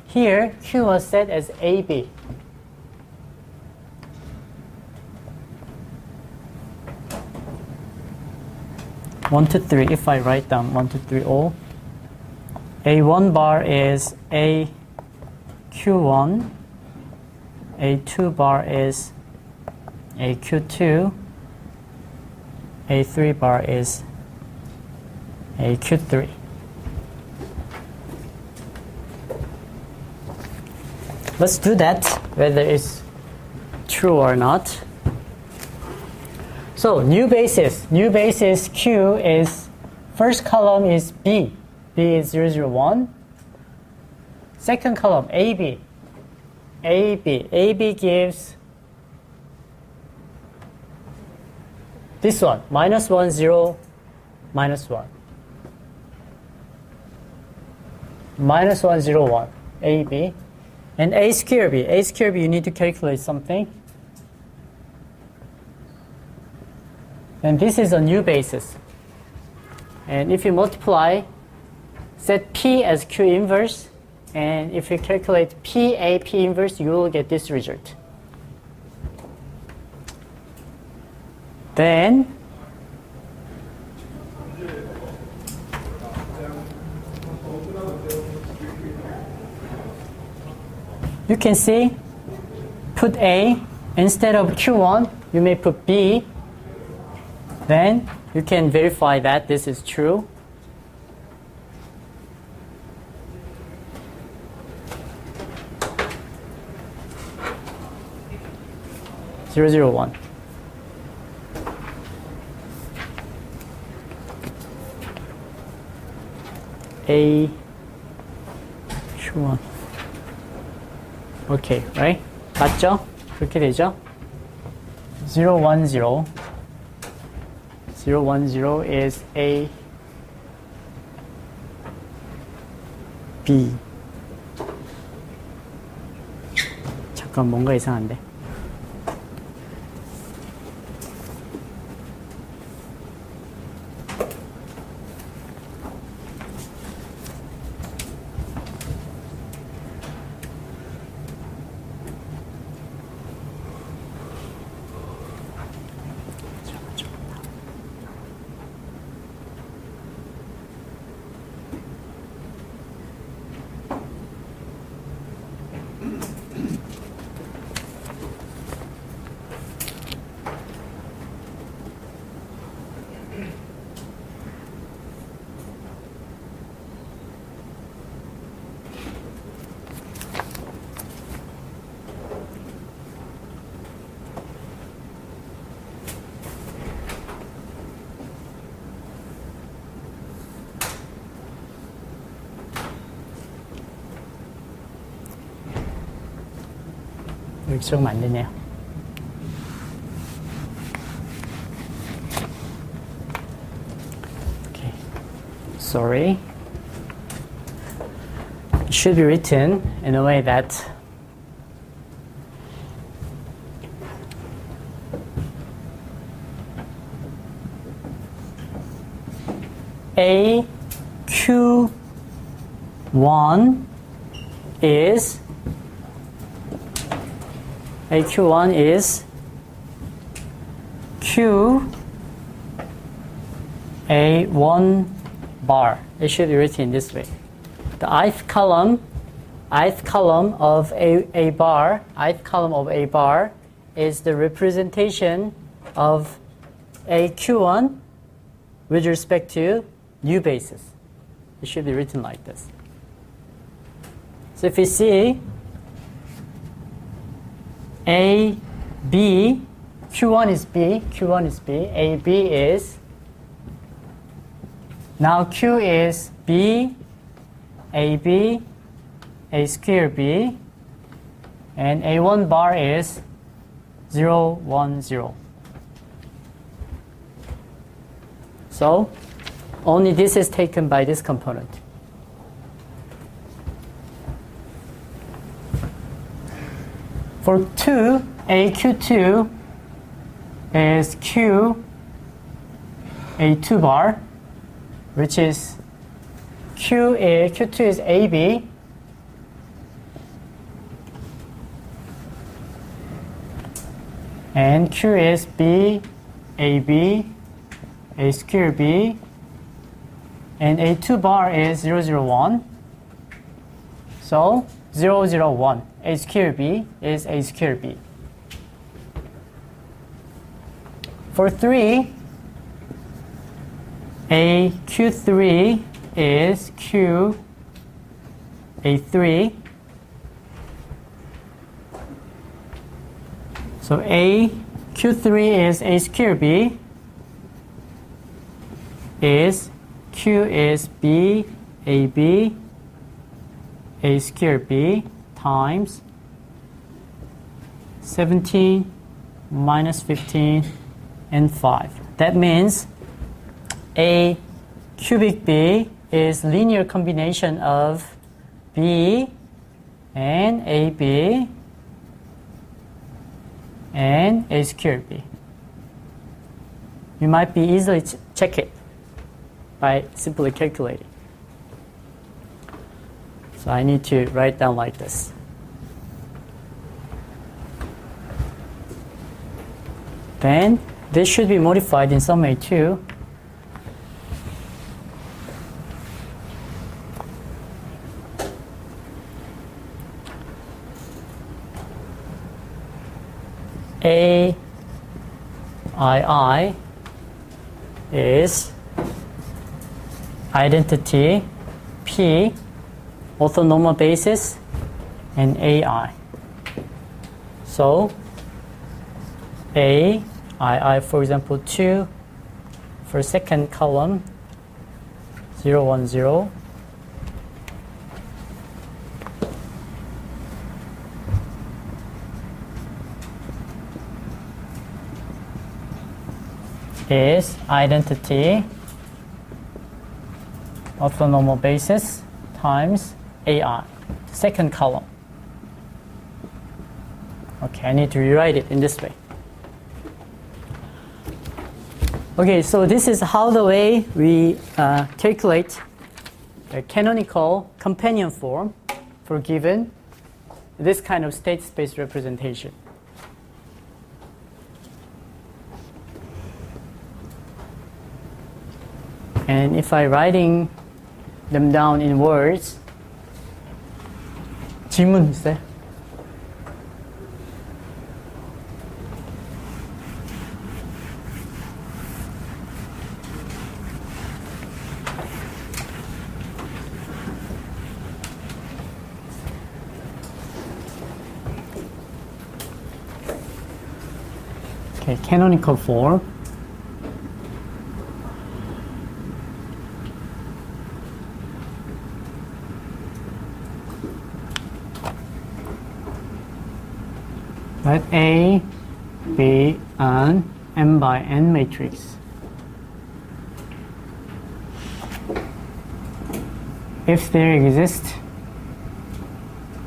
Here, Q was set as AB. One, two, three. If I write down 1, 2, 3, all. A1 bar is AQ1. A2 bar is AQ2. A3 bar is AQ3. Let's do that, whether it's true or not. So new basis Q is, first column is B. B is 0, 0, 1. Second column, AB. AB gives this one, minus 1, 0, minus 1. Minus 1, 0, 1, AB. And A square B. A square B, you need to calculate something. And this is a new basis. And if you multiply, set P as Q inverse, and if you calculate PA P inverse, you will get this result. Then you can see, put A instead of Q1, you may put B. Then you can verify that this is true. Zero, zero, one. A Q1. 오케이, right? 맞죠? 그렇게 되죠? 0, 1, 0. 0, 1, 0 is A, B. 잠깐 뭔가 이상한데. 여기 조금 안 되네요. Okay. Sorry. It should be written in a way that AQ1 is Q A1 bar. It should be written this way. The ith column of a bar is the representation of AQ1 with respect to new basis. It should be written like this. So if you see A, B, Q1 is B, A, B is, now Q is B, A, B, A square B, and A1 bar is 0, 1, 0. So only this is taken by this component. For 2, AQ2 is Q A2 bar, which is Q2 is AB, and Q is B, AB, A square B, and A2 bar is 0, 0, 1. So 0, 0, 1. A square B is A square B. For 3, AQ3 is Q A3. So AQ3 is A square B, is Q is B, AB, A square B times 17 minus 15 and 5. That means A cubic B is linear combination of B and AB and A squared B. You might be easily check it by simply calculating. So I need to write down like this. Then this should be modified in some way too. AII is identity P, orthonormal basis, and AI. So AII, for example, 2 for second column, 0, 1, 0. Is identity orthonormal basis times AI, second column. Okay, I need to rewrite it in this way. Okay, so this is how the way we calculate a canonical companion form for given this kind of state space representation. And if I writing them down in words, 질문 있어요? Okay, canonical form. Let A be an m by n matrix. If there exists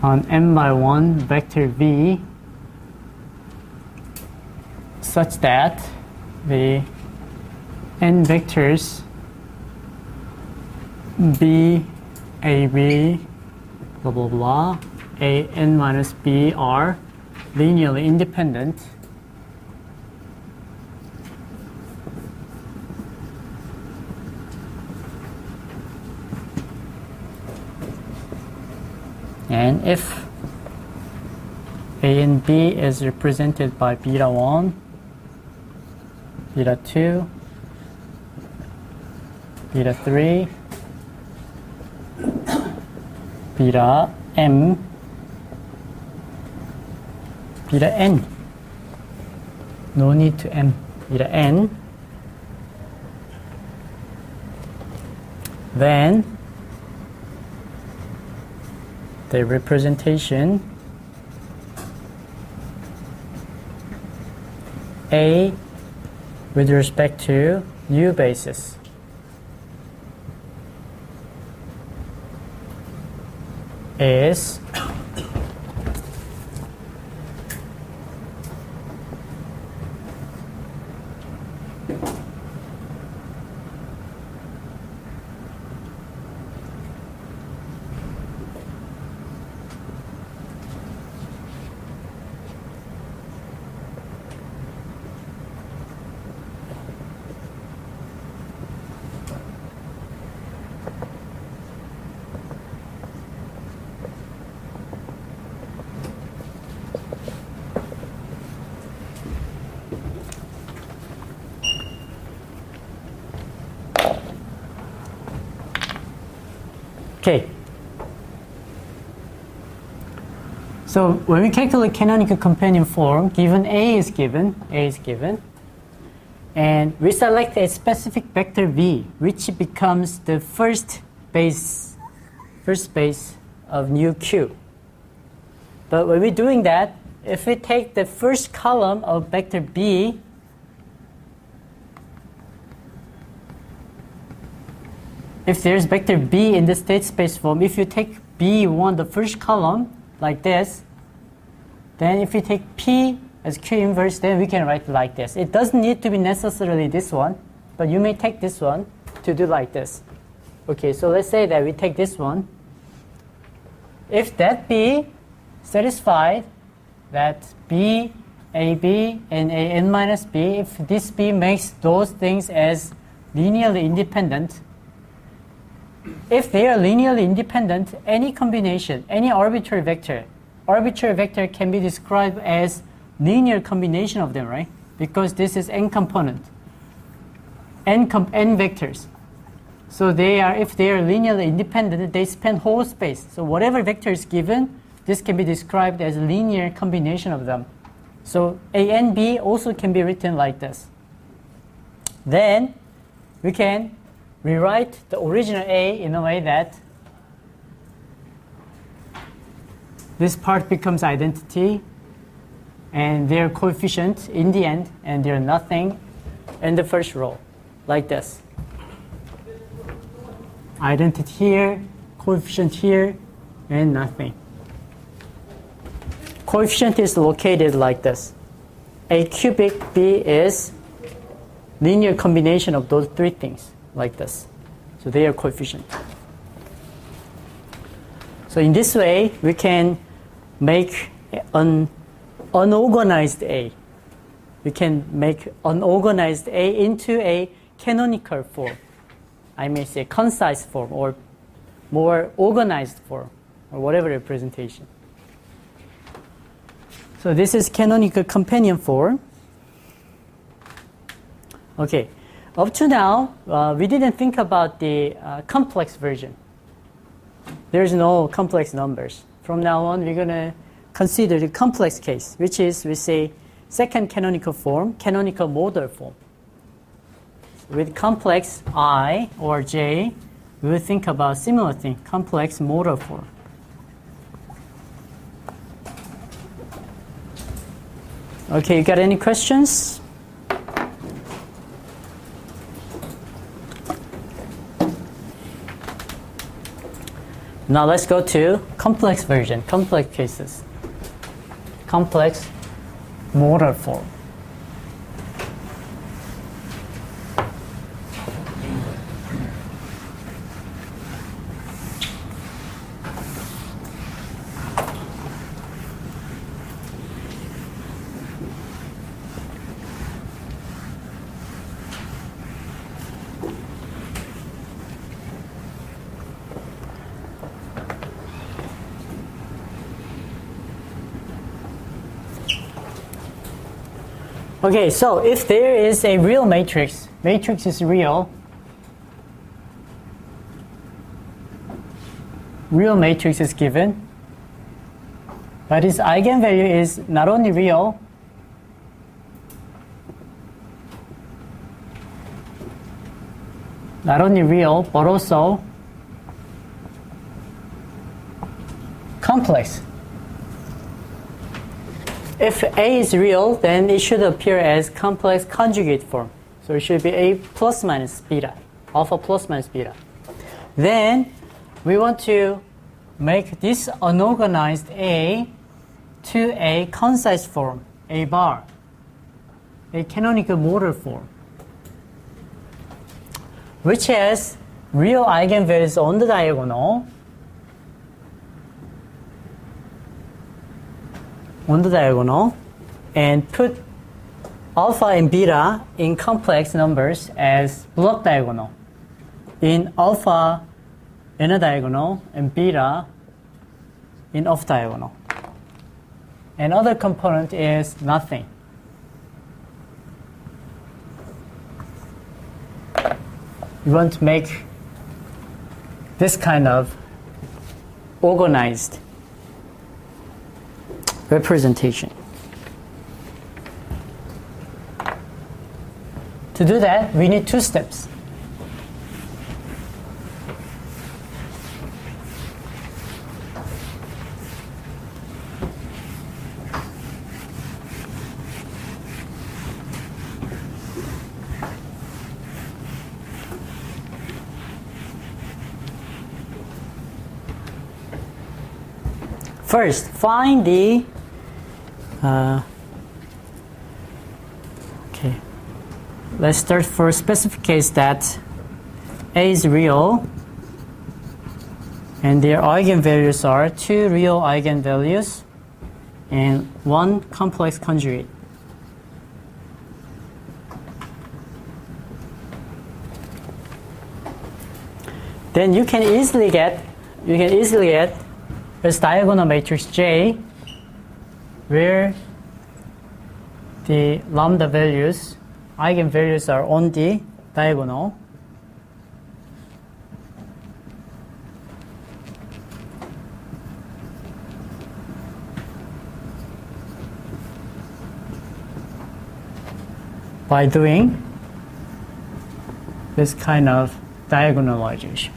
an m by 1 vector V such that the n vectors B, A, B, blah, blah, blah, A, n minus B are linearly independent, and if A and B is represented by beta 1, beta 2, beta 3, beta m, beta n, no need to m, beta n, then the representation A with respect to new basis is okay. So when we calculate canonical companion form, given A is given, and we select a specific vector V, which becomes the first base of new Q. But when we're doing that, if we take the first column of vector B, if there's vector B in the state space form, if you take B1, the first column, like this, then if you take P as Q inverse, then we can write it like this. It doesn't need to be necessarily this one, but you may take this one to do like this. Okay, so let's say that we take this one. If that B satisfied, that B, AB, and AN minus B, if this B makes those things as linearly independent, if they are linearly independent, any combination, any arbitrary vector can be described as linear combination of them, right? Because this is n component, n vectors. So they are, if they are linearly independent, they span whole space. So whatever vector is given, this can be described as a linear combination of them. So A and B also can be written like this. Then we can rewrite the original A in a way that this part becomes identity and their coefficient in the end, and they're nothing in the first row, like this. Identity here, coefficient here, and nothing. Coefficient is located like this. A cubic B is linear combination of those three things, like this. So they are coefficient. So in this way, we can make an unorganized A. We can make unorganized A into a canonical form. I may say concise form or more organized form or whatever representation. So this is canonical companion form. Okay, up to now, we didn't think about the complex version. There's no complex numbers. From now on, we're going to consider the complex case, which is, we say, second canonical form, canonical modal form. With complex I or J, we will think about similar thing, complex modal form. Okay, you got any questions? Now let's go to complex version, complex cases. Complex motor form. Okay, so if there is a real matrix, matrix is real matrix is given, but its eigenvalue is not only real, but also complex. If A is real, then it should appear as complex conjugate form. So it should be A plus minus beta, alpha plus minus beta. Then we want to make this unorganized A to a concise form, A bar, a canonical motor form, which has real eigenvalues on the diagonal, and put alpha and beta in complex numbers as block diagonal. In alpha inner diagonal and beta in off diagonal. And other component is nothing. You want to make this kind of organized representation. To do that, we need two steps. First, find the okay. Let's start for a specific case that A is real and their eigenvalues are two real eigenvalues and one complex conjugate. Then you can easily get this diagonal matrix J where the lambda values, eigenvalues are on the diagonal. By doing this kind of diagonalization.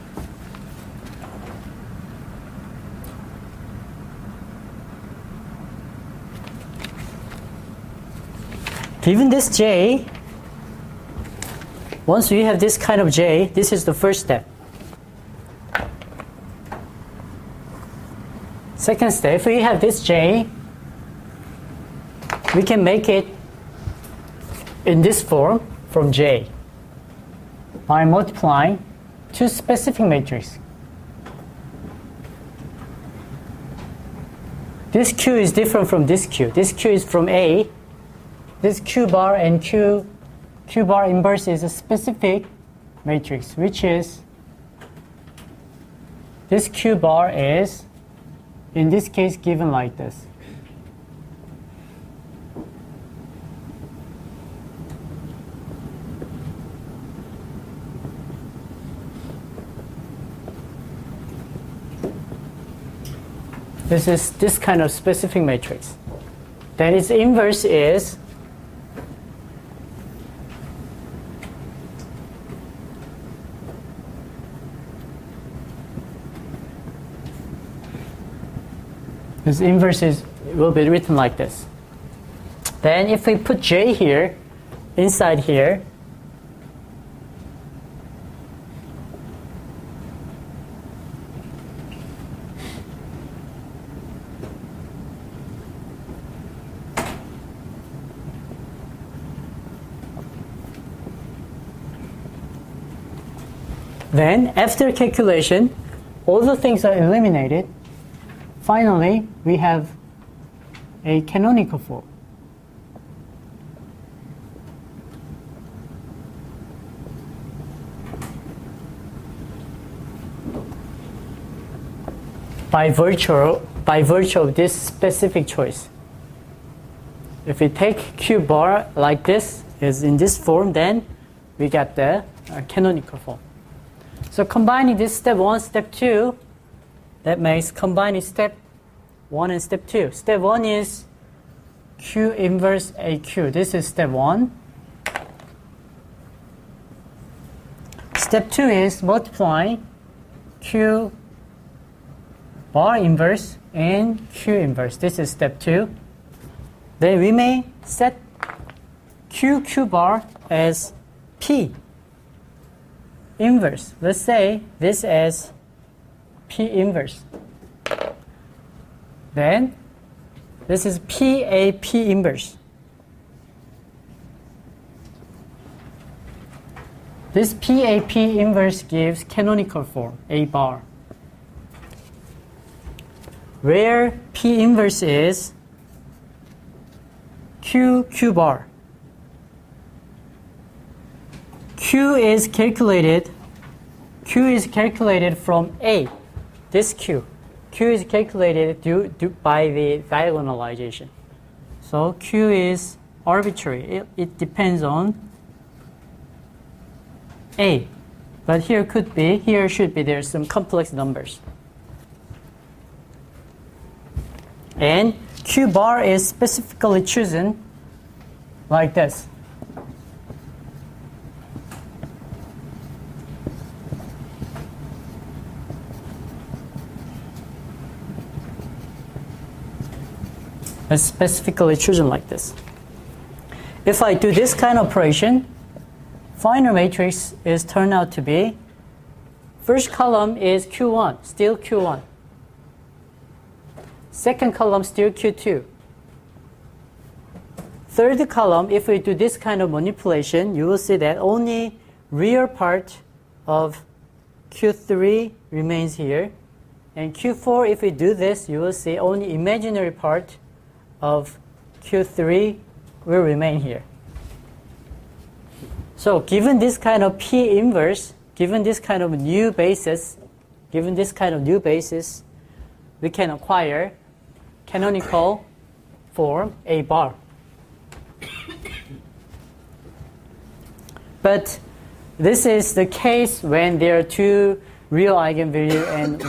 Given this J, once we have this kind of J, this is the first step. Second step, if we have this J, we can make it in this form from J by multiplying two specific matrices. This Q is different from this Q. This Q is from A. This Q bar and Q bar inverse is a specific matrix, which is this Q bar is, in this case, given like this. This is this kind of specific matrix. Then its inverse is will be written like this. Then if we put J here, inside here, then after calculation, all the things are eliminated. Finally, we have a canonical form. By virtue of this specific choice. If we take Q bar like this, is in this form, then we get the canonical form. So combining this step 1, step 2, that makes combining step 1 and step 2. Step 1 is Q inverse AQ. This is step 1. Step 2 is multiplying Q bar inverse and Q inverse. This is step 2. Then we may set Q bar as P inverse. Let's say this as P inverse. Then this is PAP inverse. This PAP inverse gives canonical form, A bar, where P inverse is Q bar. Q is calculated from A, this Q. Q is calculated by the diagonalization. So Q is arbitrary. It depends on A. But here should be, there's some complex numbers. And Q bar is specifically chosen like this. It's specifically chosen like this. If I do this kind of operation, final matrix is turned out to be, first column is Q1, still Q1. Second column, still Q2. Third column, if we do this kind of manipulation, you will see that only real part of Q3 remains here. And Q4, if we do this, you will see only imaginary part of Q3 will remain here. So given this kind of P inverse, given this kind of new basis, we can acquire canonical form A bar. But this is the case when there are two real eigenvalue and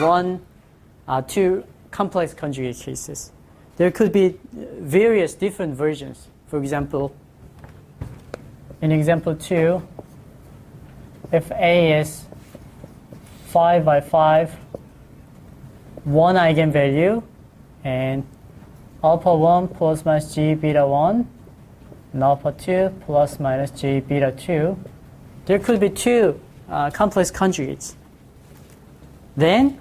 two complex conjugate cases. There could be various different versions. For example, in example 2, if A is 5 by 5, one eigenvalue, and alpha 1 plus minus g beta 1, and alpha 2 plus minus g beta 2, there could be two complex conjugates. Then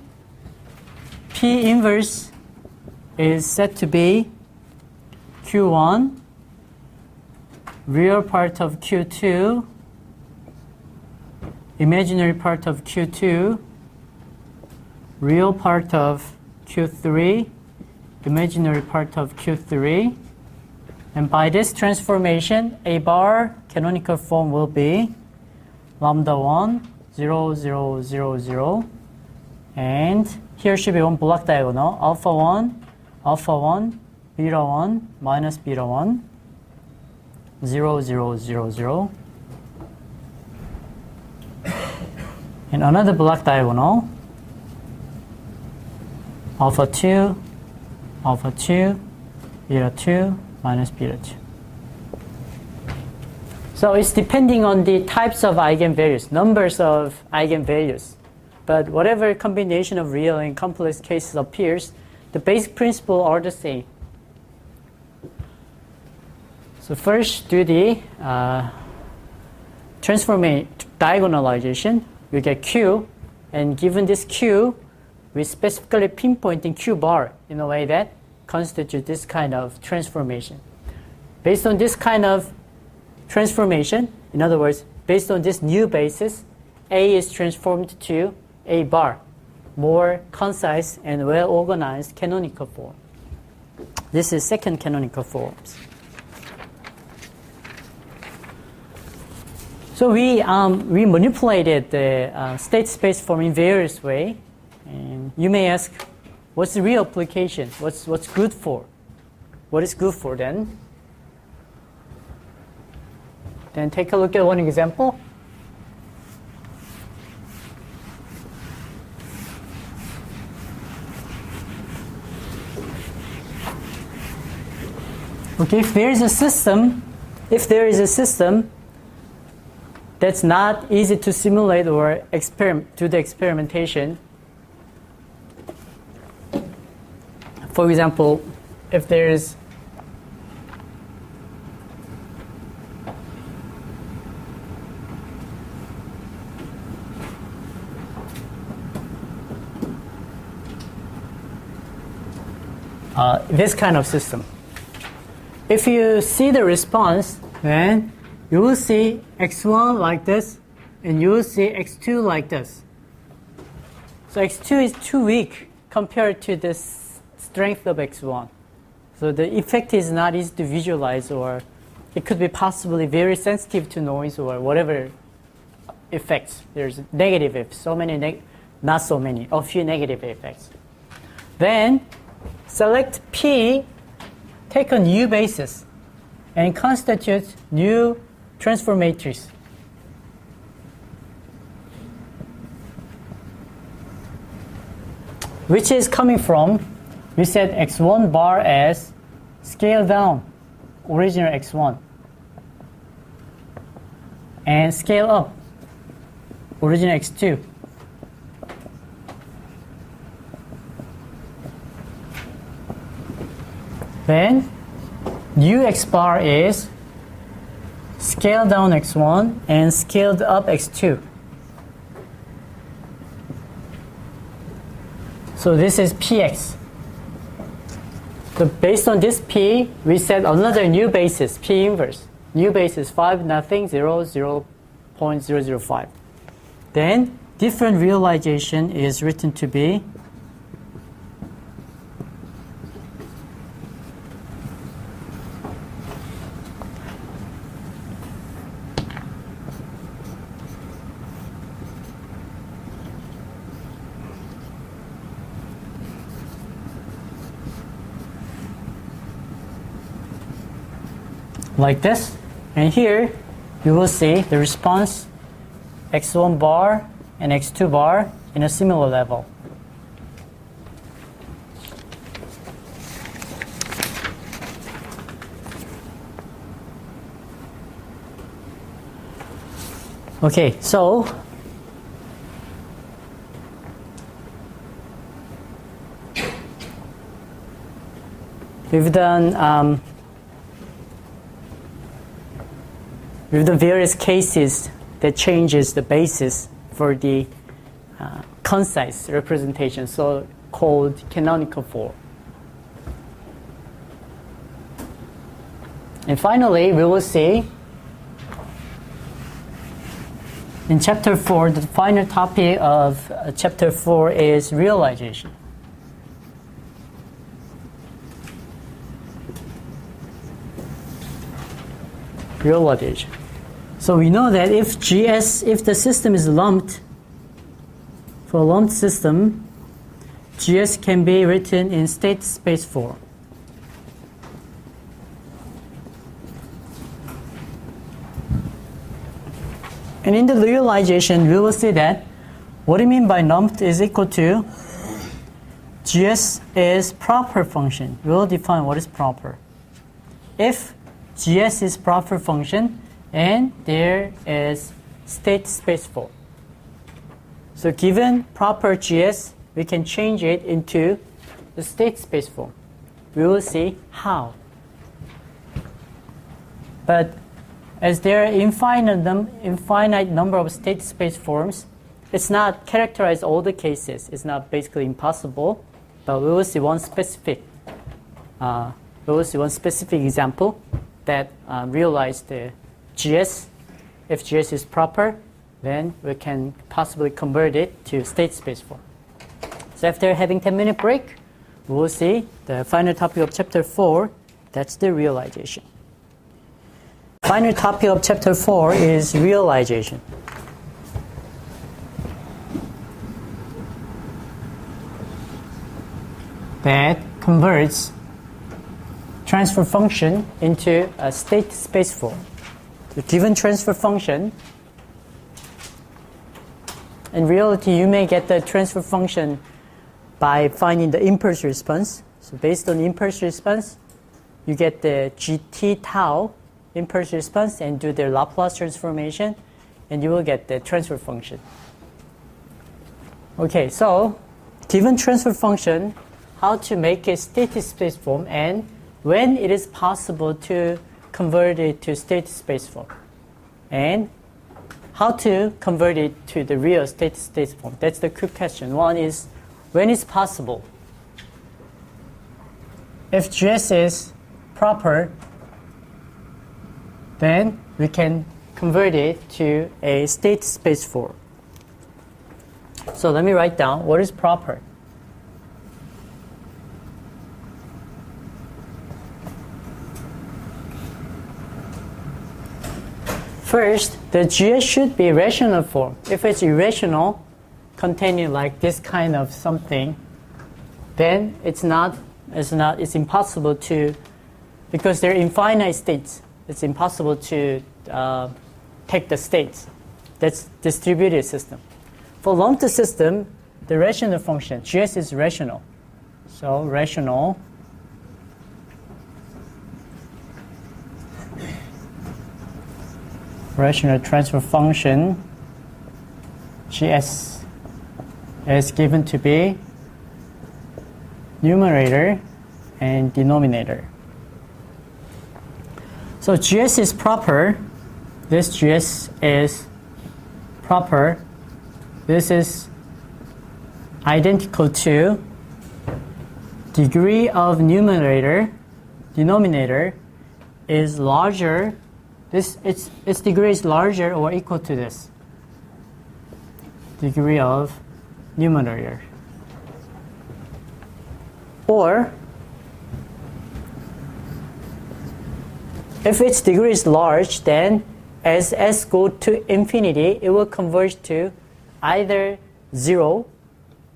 P inverse is said to be Q1, real part of Q2, imaginary part of Q2, real part of Q3, imaginary part of Q3. And by this transformation, A bar canonical form will be lambda 1, 0, 0, 0, 0. And here should be one block diagonal, alpha 1, beta 1, minus beta 1, 0, 0, 0, 0. And another block diagonal, alpha 2, beta 2, minus beta 2. So it's depending on the types of eigenvalues, numbers of eigenvalues. But whatever combination of real and complex cases appears, the basic principles are the same. So first do the diagonalization. We get Q, and given this Q, we specifically pinpointing Q bar in a way that constitutes this kind of transformation. Based on this kind of transformation, in other words, based on this new basis, A is transformed to A bar, more concise and well-organized canonical form. This is second canonical forms. So we manipulated the state space form in various ways. And you may ask, what's the real application? What's good for? What is good for then? Then take a look at one example. Okay, if there is a system that's not easy to simulate or do the experimentation. For example, if there's this kind of system. If you see the response, then you will see x1 like this, and you will see x2 like this. So x2 is too weak compared to the strength of x1. So the effect is not easy to visualize, or it could be possibly very sensitive to noise or whatever effects. There's negative effects, not so many, a few negative effects. Then select P, take a new basis, and constitute new transform matrix. Which is coming from, we set x1 bar as scale down original x1 and scale up original x2. Then new x bar is scale down x1 and scaled up x2. So this is px. So based on this p, we set another new basis, p inverse. New basis 5, nothing, 0, 0.005. Then different realization is written to be like this, and here you will see the response x1 bar and x2 bar in a similar level. Okay, so we've done various cases that changes the basis for the concise representation, so called canonical form. And finally, we will see in chapter 4, the final topic of chapter 4 is realization. Realization. So we know that if the system is lumped, for a lumped system, GS can be written in state space form. And in the realization, we will see that what I mean by lumped is equal to GS is proper function. We will define what is proper. If GS is proper function, and there is state space form. So given proper GS, we can change it into the state space form. We will see how. But as there are infinite number of state space forms, it's not characterized all the cases. It's not basically impossible, but we will see one specific example that realize the GS. If GS is proper, then we can possibly convert it to state space form. So after having 10-minute break, we will see the final topic of chapter 4. That's the realization. Final topic of chapter 4 is realization. That converts transfer function into a state space form. The given transfer function, in reality, you may get the transfer function by finding the impulse response. So based on impulse response, you get the gt tau impulse response and do the Laplace transformation, and you will get the transfer function. Okay, so given transfer function, how to make a state space form and when it is possible to convert it to state space form, and how to convert it to the real state space form. That's the quick question. One is when it's possible. If GS is proper, then we can convert it to a state space form. So let me write down what is proper. First, the GS should be rational form. If it's irrational, containing like this kind of something, then it's impossible to, because they're infinite states, it's impossible to take the states. That's distributed system. For lumped system, the rational function, GS is rational. So rational transfer function GS is given to be numerator and denominator. So GS is proper. This GS is proper. This is identical to degree of denominator is larger. Its degree is larger or equal to this degree of numerator. Or if its degree is large, then as s go to infinity, it will converge to either 0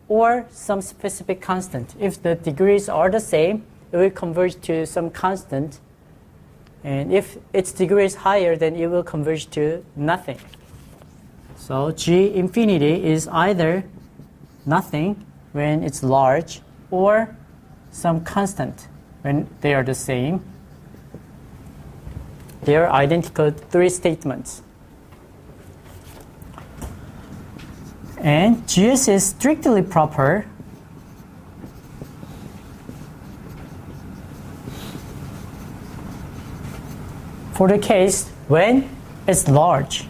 or some specific constant. If the degrees are the same, it will converge to some constant. And if its degree is higher, then it will converge to nothing. So G infinity is either nothing when it's large or some constant when they are the same. They are identical 3 statements. And GS is strictly proper for the case when it's large,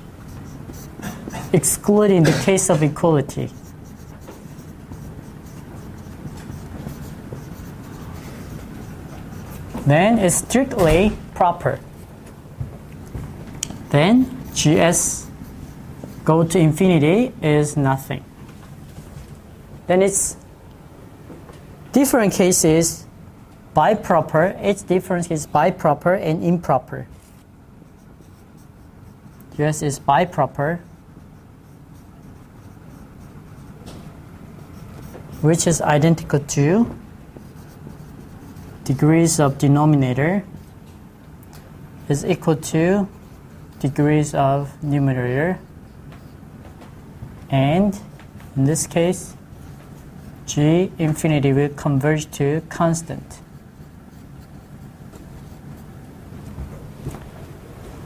excluding the case of equality. Then it's strictly proper. Then GS go to infinity is nothing. Then it's different cases biproper. Its difference is biproper and improper. GS is biproper, which is identical to degrees of denominator is equal to degrees of numerator, and in this case G infinity will converge to constant.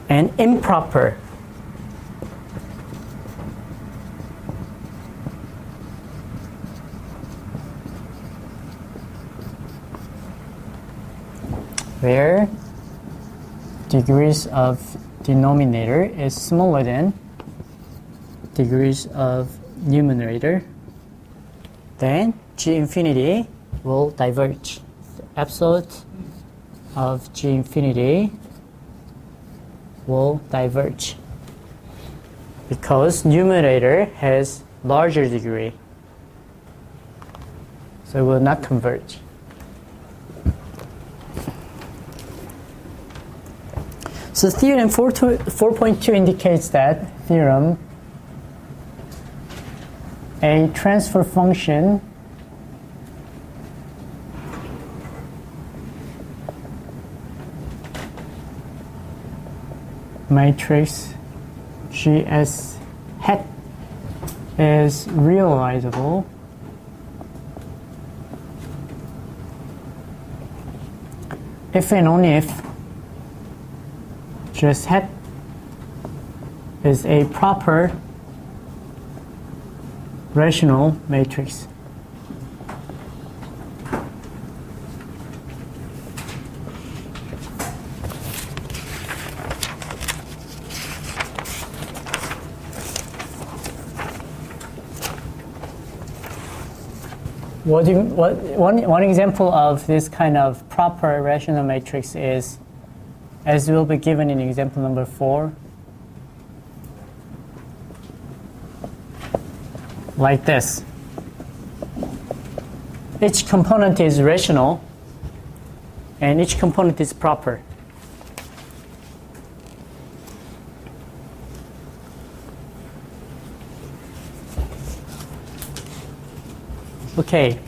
And improper, where degrees of denominator is smaller than degrees of numerator, then G infinity will diverge. The absolute of G infinity will diverge because numerator has larger degree, so it will not converge. So theorem 4.2 indicates that theorem a transfer function matrix GS hat is realizable if and only if GS hat is a proper rational matrix. One example of this kind of proper rational matrix is, as will be given in example number 4, like this. Each component is rational and each component is proper. Okay.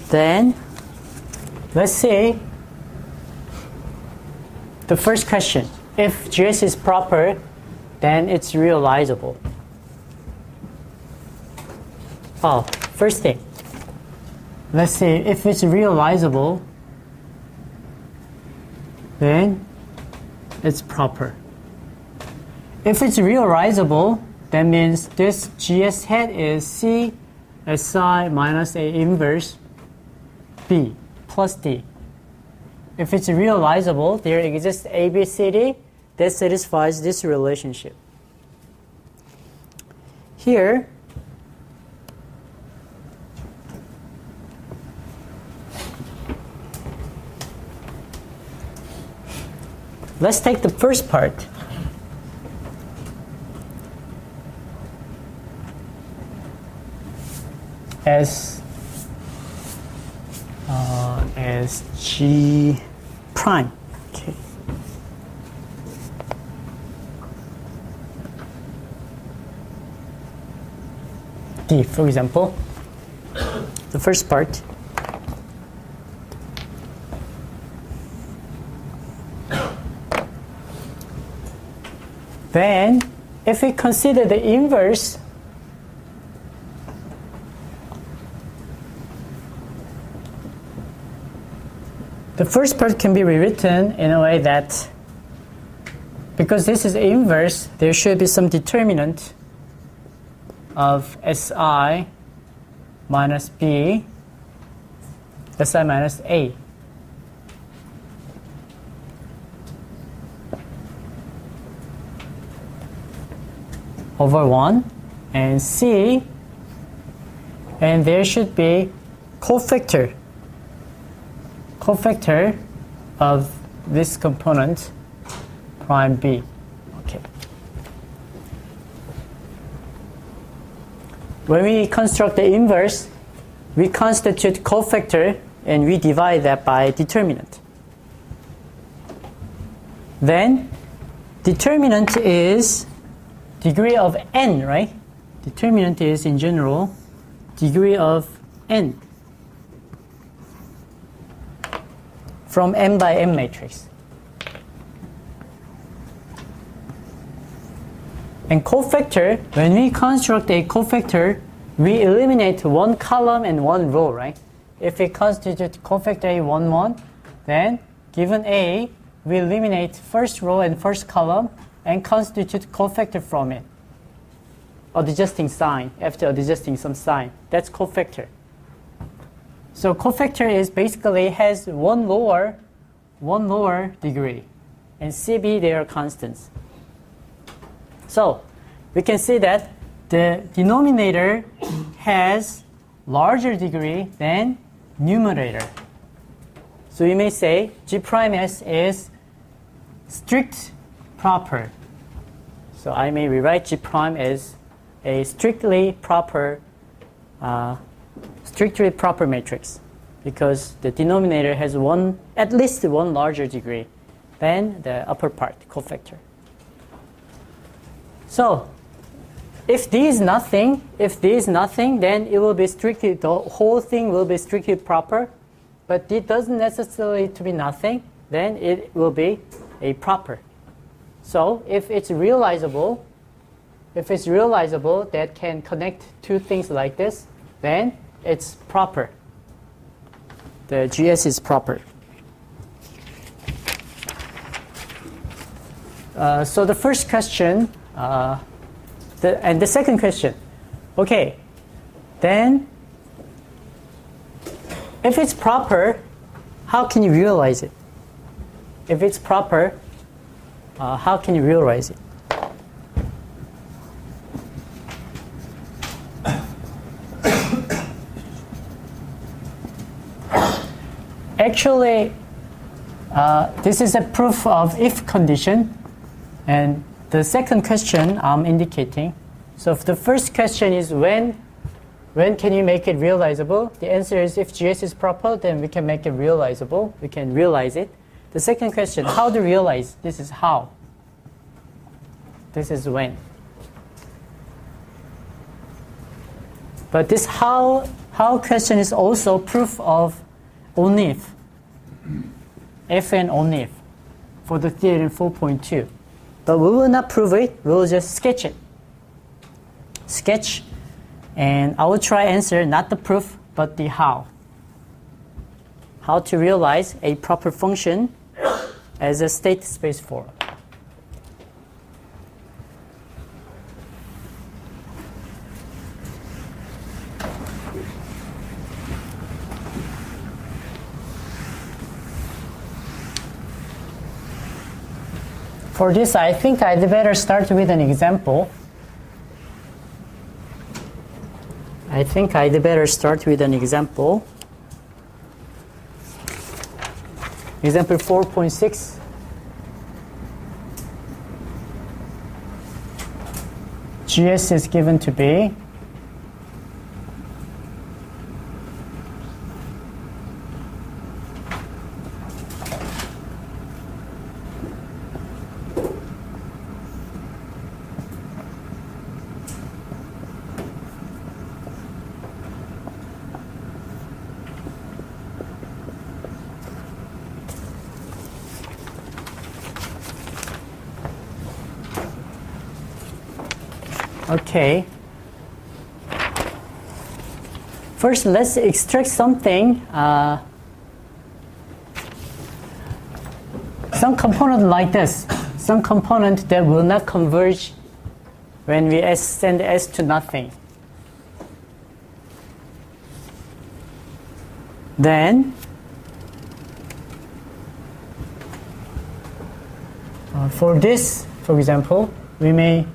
Then let's see the first question. If GS is proper, then it's realizable. Oh, first thing. Let's see if it's realizable, then it's proper. If it's realizable, that means this GS hat is C SI minus A inverse B plus D. If it's realizable, there exists ABCD that satisfies this relationship. Here, let's take the first part. As G prime. Okay. D, for example, the first part. Then, if we consider the inverse, the first part can be rewritten in a way that, because this is inverse, there should be some determinant of SI minus B, SI minus A. Over 1 and C, and there should be cofactor of this component prime B. Okay. When we construct the inverse, we constitute cofactor and we divide that by determinant. Then determinant is degree of n, right? Determinant is in general degree of n from m by m matrix. And cofactor, when we construct a cofactor, we eliminate one column and one row, right? If we constitute cofactor A 1, 1, then given A, we eliminate first row and first column and constitute cofactor from it. Adjusting sign, after adjusting some sign. That's cofactor. So cofactor is basically has one lower, one lower degree, and CB, they are constants. So we can see that the denominator has larger degree than numerator. So we may say G prime S is strict proper. So I may rewrite G prime as a strictly proper matrix, because the denominator has at least one larger degree than the upper part, cofactor. So if D is nothing, then it will be strictly, the whole thing will be strictly proper. But D doesn't necessarily to be nothing, then it will be a proper. So if it's realizable that can connect two things like this, then it's proper. The GS is proper. So the first question, and the second question. Okay, then if it's proper, how can you realize it? If it's proper, how can you realize it? Actually, this is a proof of if condition, and the second question I'm indicating. So if the first question is when can you make it realizable? The answer is if GS is proper, then we can make it realizable. We can realize it. The second question, how to realize? This is how. This is when. But this how question is also proof of only if and only if for the theorem 4.2. But we will not prove it. We will just sketch it. Sketch. And I will try answer not the proof, but the how. How to realize a proper function as a state space form. For this, I think I'd better start with an example. Example 4.6. GS is given to be okay. First, let's extract something, some component like this, some component that will not converge when we send S to nothing. Then, for this, for example, we may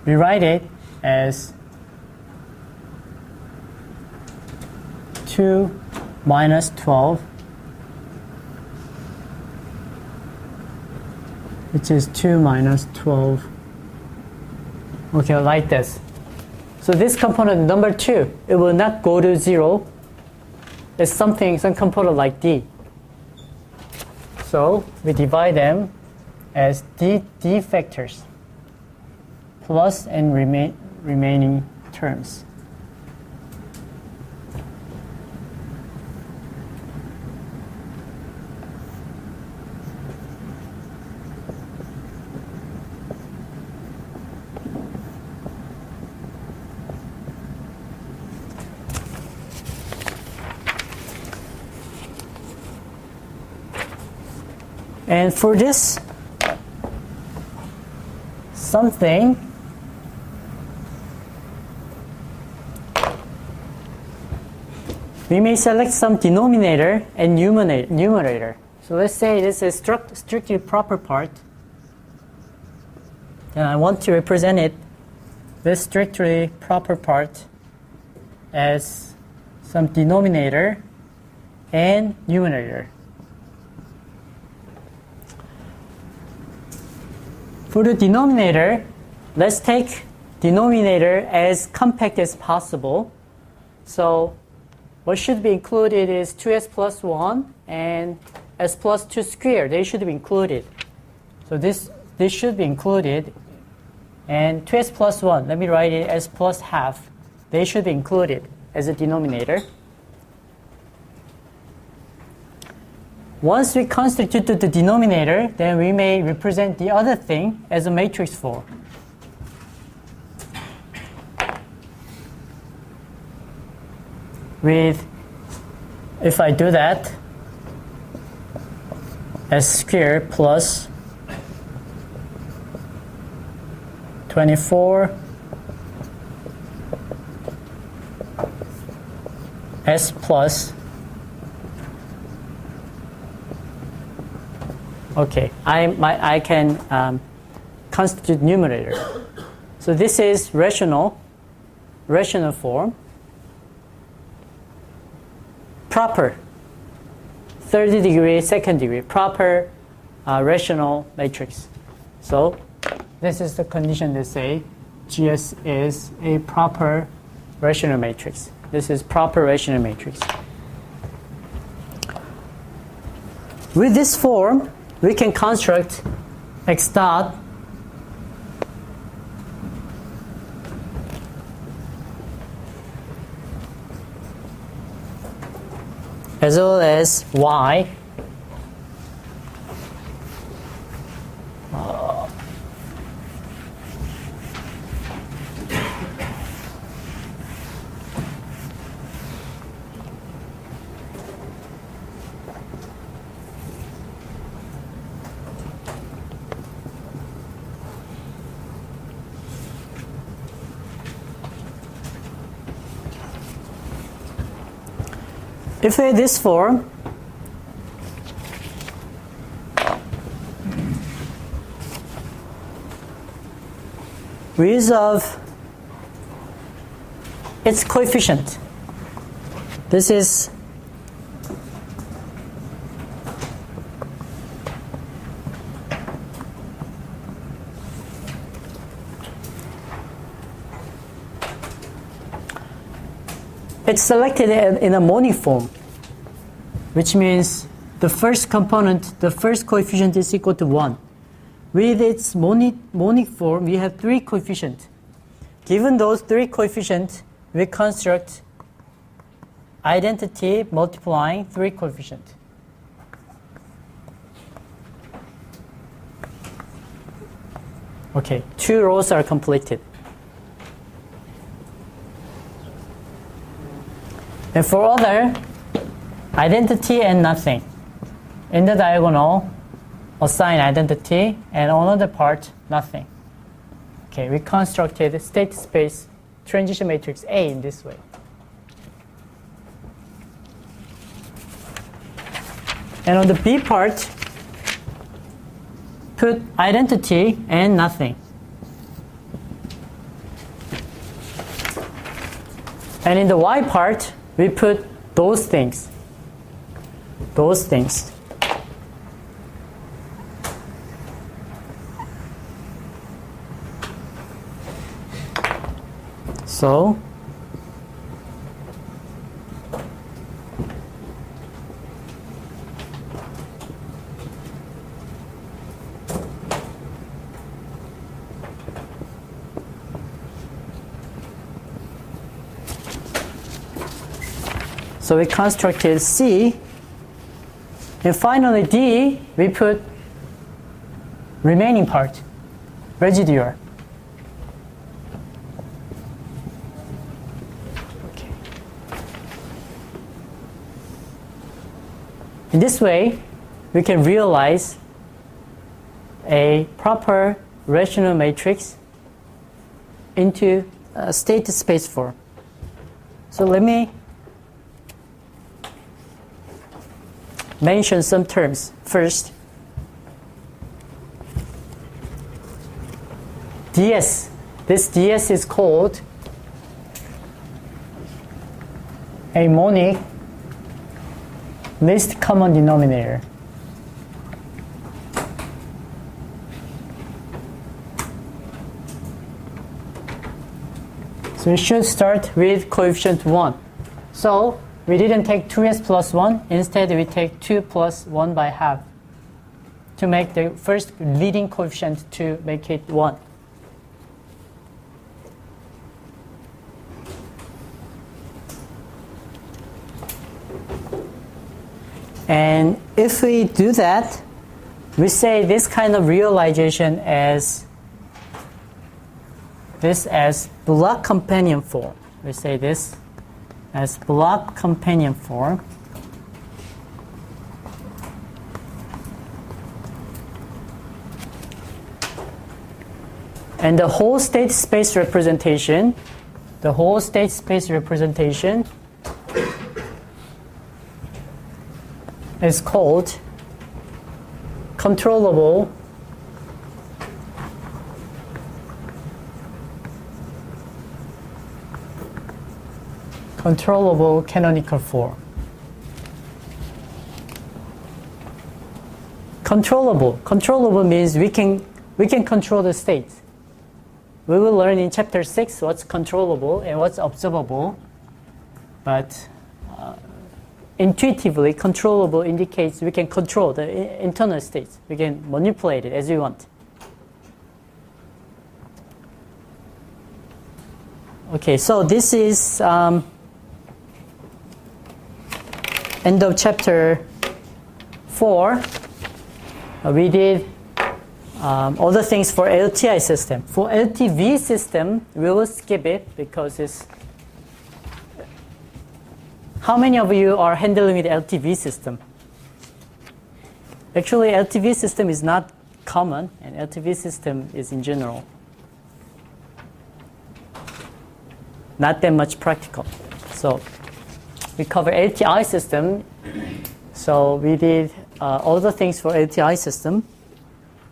rewrite it as 2 minus 12, which is 2 minus 12. Okay, like this. So this component number 2, it will not go to 0. It's some component like D. So we divide them as D factors plus and remaining terms. And for this, something we may select some denominator and numerator. So let's say this is strictly proper part. And I want to represent it, this strictly proper part, as some denominator and numerator. For the denominator, let's take denominator as compact as possible. So what should be included is 2s plus 1 and s plus 2 squared. They should be included. So this should be included. And 2s plus 1, let me write it as plus half. They should be included as a denominator. Once we constitute the denominator, then we may represent the other thing as a matrix form. With, if I do that, s squared plus 24 s plus, okay, I can constitute numerator. So this is rational form, proper 30 degree, second degree, proper rational matrix. So this is the condition to say GS is a proper rational matrix. This is proper rational matrix. With this form, we can construct x dot as well as y if we have this form, with of its coefficient, this is it's selected in a monic form, which means the first component, the first coefficient is equal to 1. With its monic form, we have 3 coefficients. Given those 3 coefficients, we construct identity multiplying 3 coefficients. Okay, 2 rows are completed. And for other, identity and nothing. In the diagonal, assign identity, and on another part, nothing. Okay, we constructed state space transition matrix A in this way. And on the B part, put identity and nothing. And in the Y part, we put those things. Those things. So we constructed C, and finally D, we put remaining part, residual. Okay. In this way, we can realize a proper rational matrix into a state space form. So let me mention some terms. First, ds. This ds is called a monic least common denominator. So we should start with coefficient 1. So we didn't take 2s plus 1. Instead, we take 2 plus 1 by half to make the first leading coefficient to make it 1. And if we do that, we say this kind of realization as block companion form. We say this as block companion form. And the whole state space representation, is called controllable canonical form. Controllable means we can control the states. We will learn in chapter 6 what's controllable and what's observable, but intuitively, controllable indicates we can control the internal states. We can manipulate it as we want. Okay, so this is end of chapter 4. We did other things for LTI system. For LTV system, we will skip it because it's... How many of you are handling with LTV system? Actually, LTV system is not common, and LTV system is in general not that much practical. So we cover LTI system. So we did all the things for LTI system,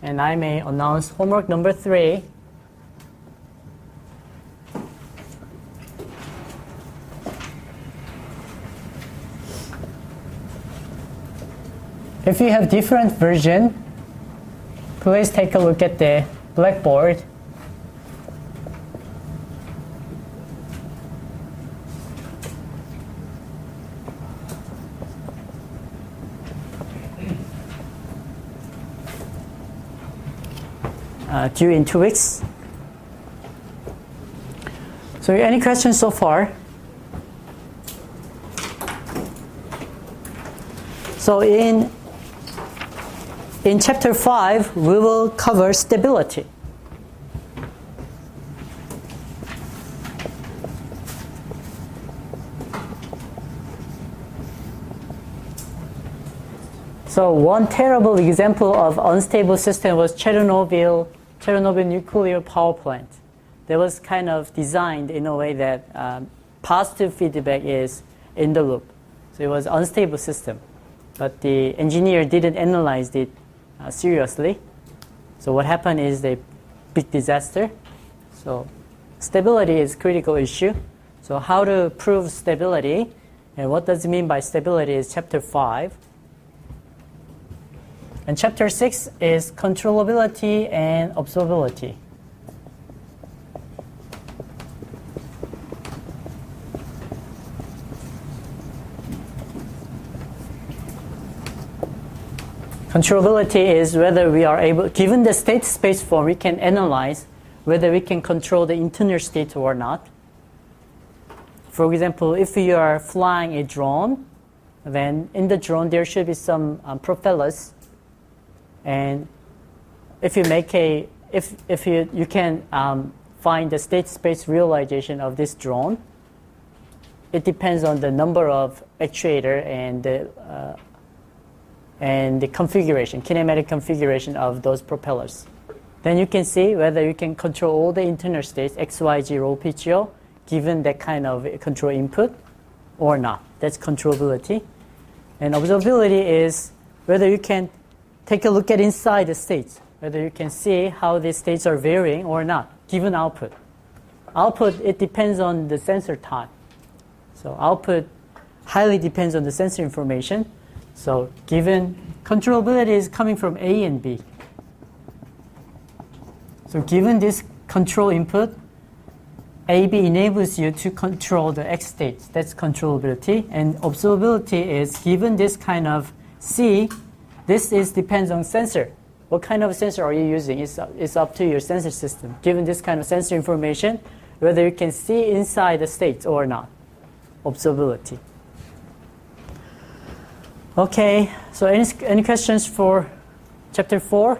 and I may announce homework number 3. If you have different version, please take a look at the blackboard. Due in 2 weeks. So any questions so far? So in chapter 5, we will cover stability. So one terrible example of unstable system was Chernobyl nuclear power plant. That was kind of designed in a way that positive feedback is in the loop. So it was unstable system. But the engineer didn't analyze it seriously. So what happened is a big disaster. So stability is critical issue. So how to prove stability and what does it mean by stability is chapter 5. And chapter 6 is controllability and observability. Controllability is whether we are able, given the state space form, we can analyze whether we can control the internal state or not. For example, if you are flying a drone, then in the drone there should be some propellers. And if you make if you can find the state space realization of this drone, it depends on the number of actuator and the configuration, kinematic configuration of those propellers. Then you can see whether you can control all the internal states, X, Y, Z, rho, PGO, given that kind of control input or not. That's controllability. And observability is whether you can take a look at inside the states, whether you can see how the states are varying or not, given output. Output, it depends on the sensor type. So output highly depends on the sensor information. So given controllability is coming from A and B. So given this control input, AB enables you to control the X states. That's controllability. And observability is given this kind of C, this depends on sensor. What kind of sensor are you using? It's up to your sensor system. Given this kind of sensor information, whether you can see inside the states or not. Observability. Okay, so any questions for chapter 4?